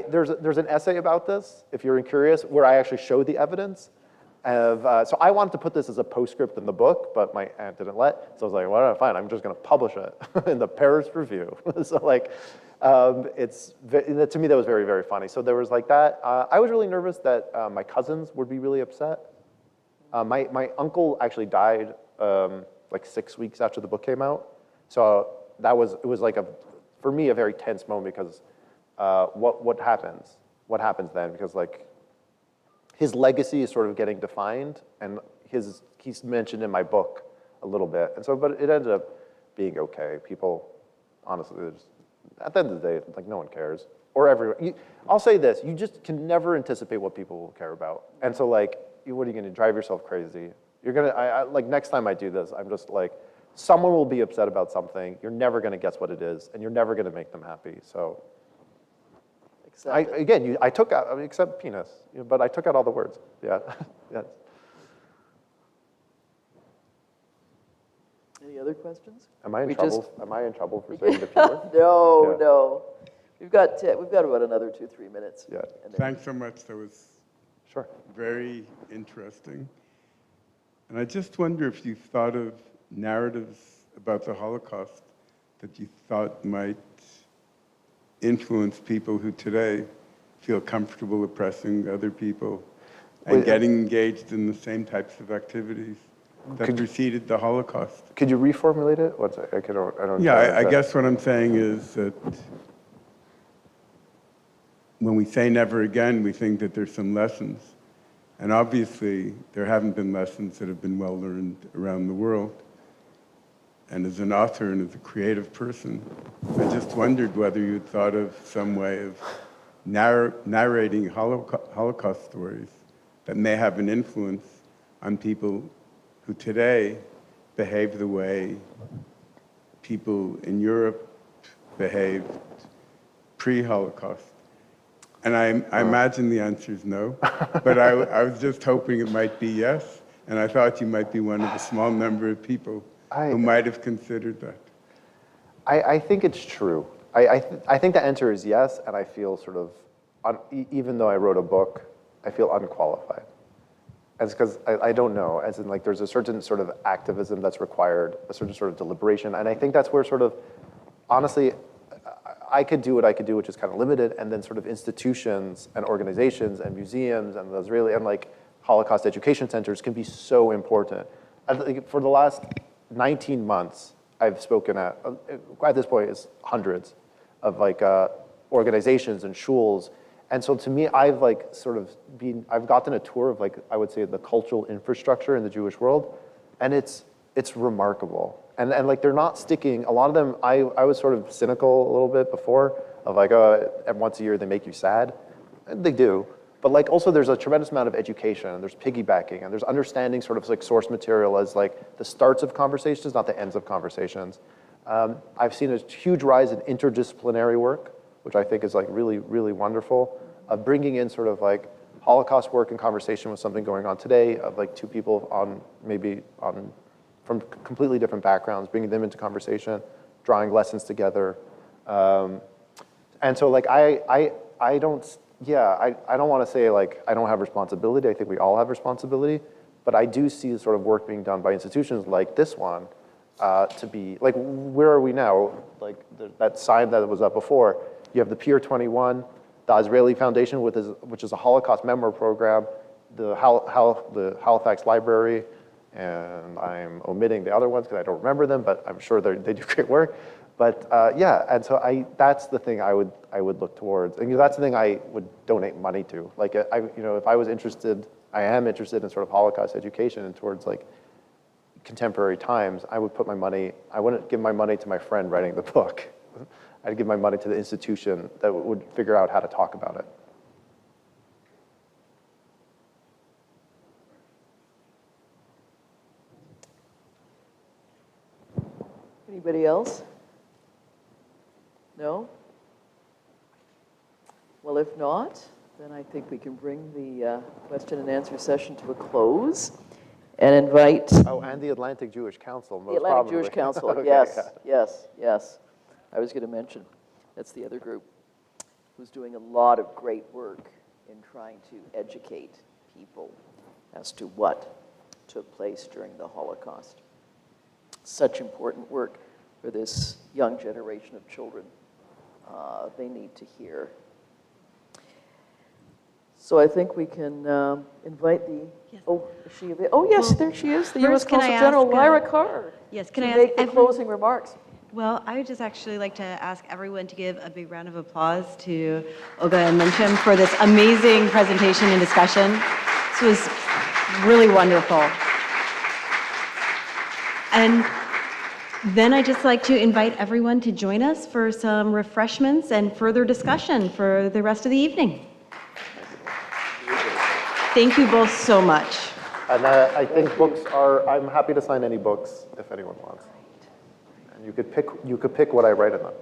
There's an essay about this, if you're curious, where I actually show the evidence. So I wanted to put this as a postscript in the book, but my aunt didn't let. So I was like, well, fine, I'm just going to publish it in the Paris Review. So like, to me, that was very, very funny. So there was like that. I was really nervous that my cousins would be really upset. My uncle actually died like 6 weeks after the book came out. So it was like for me, a very tense moment, because what happens? What happens then? Because like, his legacy is sort of getting defined, and he's mentioned in my book a little bit. And so, but it ended up being okay. People, honestly, at the end of the day, like no one cares. Or everyone. I'll say this, you just can never anticipate what people will care about. And so like, what are you gonna drive yourself crazy? You're gonna, like next time I do this, I'm just like, someone will be upset about something, you're never gonna guess what it is, and you're never gonna make them happy, so. I took out, except penis, but I took out all the words, yeah. Yes. Any other questions? Am I in trouble? Am I in trouble for saying the P word? No, Yeah. no. We've got about another 2-3 minutes. Yeah. And then- Thanks so much. That was Sure. very interesting. And I just wonder if you've thought of narratives about the Holocaust that you thought might influence people who today feel comfortable oppressing other people and getting engaged in the same types of activities that preceded the Holocaust. Could you reformulate it? I don't. Yeah, I guess what I'm saying is that when we say never again, we think that there's some lessons. And obviously, there haven't been lessons that have been well learned around the world. And as an author and as a creative person, I just wondered whether you'd thought of some way of narrating Holocaust stories that may have an influence on people who today behave the way people in Europe behaved pre-Holocaust. And I imagine the answer is no, but I was just hoping it might be yes, and I thought you might be one of a small number of people who might have considered that. I think it's true. I think the answer is yes, and I feel sort of, even though I wrote a book, I feel unqualified. As because I don't know, as in like there's a certain sort of activism that's required, a certain sort of deliberation, and I think that's where sort of, honestly, I could do what I could do, which is kind of limited, and then sort of institutions and organizations and museums and the Israeli and like Holocaust education centers can be so important. I think for the last 19 months, I've spoken at this point, it's hundreds of like organizations and shuls. And so to me, I've like sort of I've gotten a tour of like, I would say the cultural infrastructure in the Jewish world, and it's remarkable. And like they're not sticking, a lot of them, I was sort of cynical a little bit before of like, once a year they make you sad. And they do. But like also there's a tremendous amount of education, and there's piggybacking, and there's understanding sort of like source material as like the starts of conversations, not the ends of conversations. I've seen a huge rise in interdisciplinary work, which I think is like really, really wonderful, of bringing in sort of like Holocaust work in conversation with something going on today, of like two people from completely different backgrounds, bringing them into conversation, drawing lessons together. And so like I don't want to say like I don't have responsibility. I think we all have responsibility, but I do see sort of work being done by institutions like this one to be, like, where are we now? Like that sign that was up before, you have the Pier 21, the Israeli Foundation, which is a Holocaust memoir program, the Halifax Library, and I'm omitting the other ones because I don't remember them, but I'm sure they do great work. But and so that's the thing I would look towards, and that's the thing I would donate money to. Like if I was interested, I am interested in sort of Holocaust education and towards like contemporary times, I would put my money. I wouldn't give my money to my friend writing the book. I'd give my money to the institution that would figure out how to talk about it. Anybody else? No? Well, if not, then I think we can bring the question and answer session to a close and invite Oh, and the Atlantic Jewish Council, most the Atlantic probably. Jewish Council. Okay, Yes, yeah. yes. I was going to mention, that's the other group who's doing a lot of great work in trying to educate people as to what took place during the Holocaust. Such important work for this young generation of children. They need to hear. So I think we can invite the, Yes. is she available? Oh, yes, there she is, the U.S. first, can I Consul General, ask, Lyra Carr. Yes, can to I ask make the every- closing remarks. Well, I would just actually like to ask everyone to give a big round of applause to Olga and Menachem for this amazing presentation and discussion. This was really wonderful. And then I'd just like to invite everyone to join us for some refreshments and further discussion for the rest of the evening. Thank you both so much. And I think books I'm happy to sign any books if anyone wants. And you could pick what I write in them.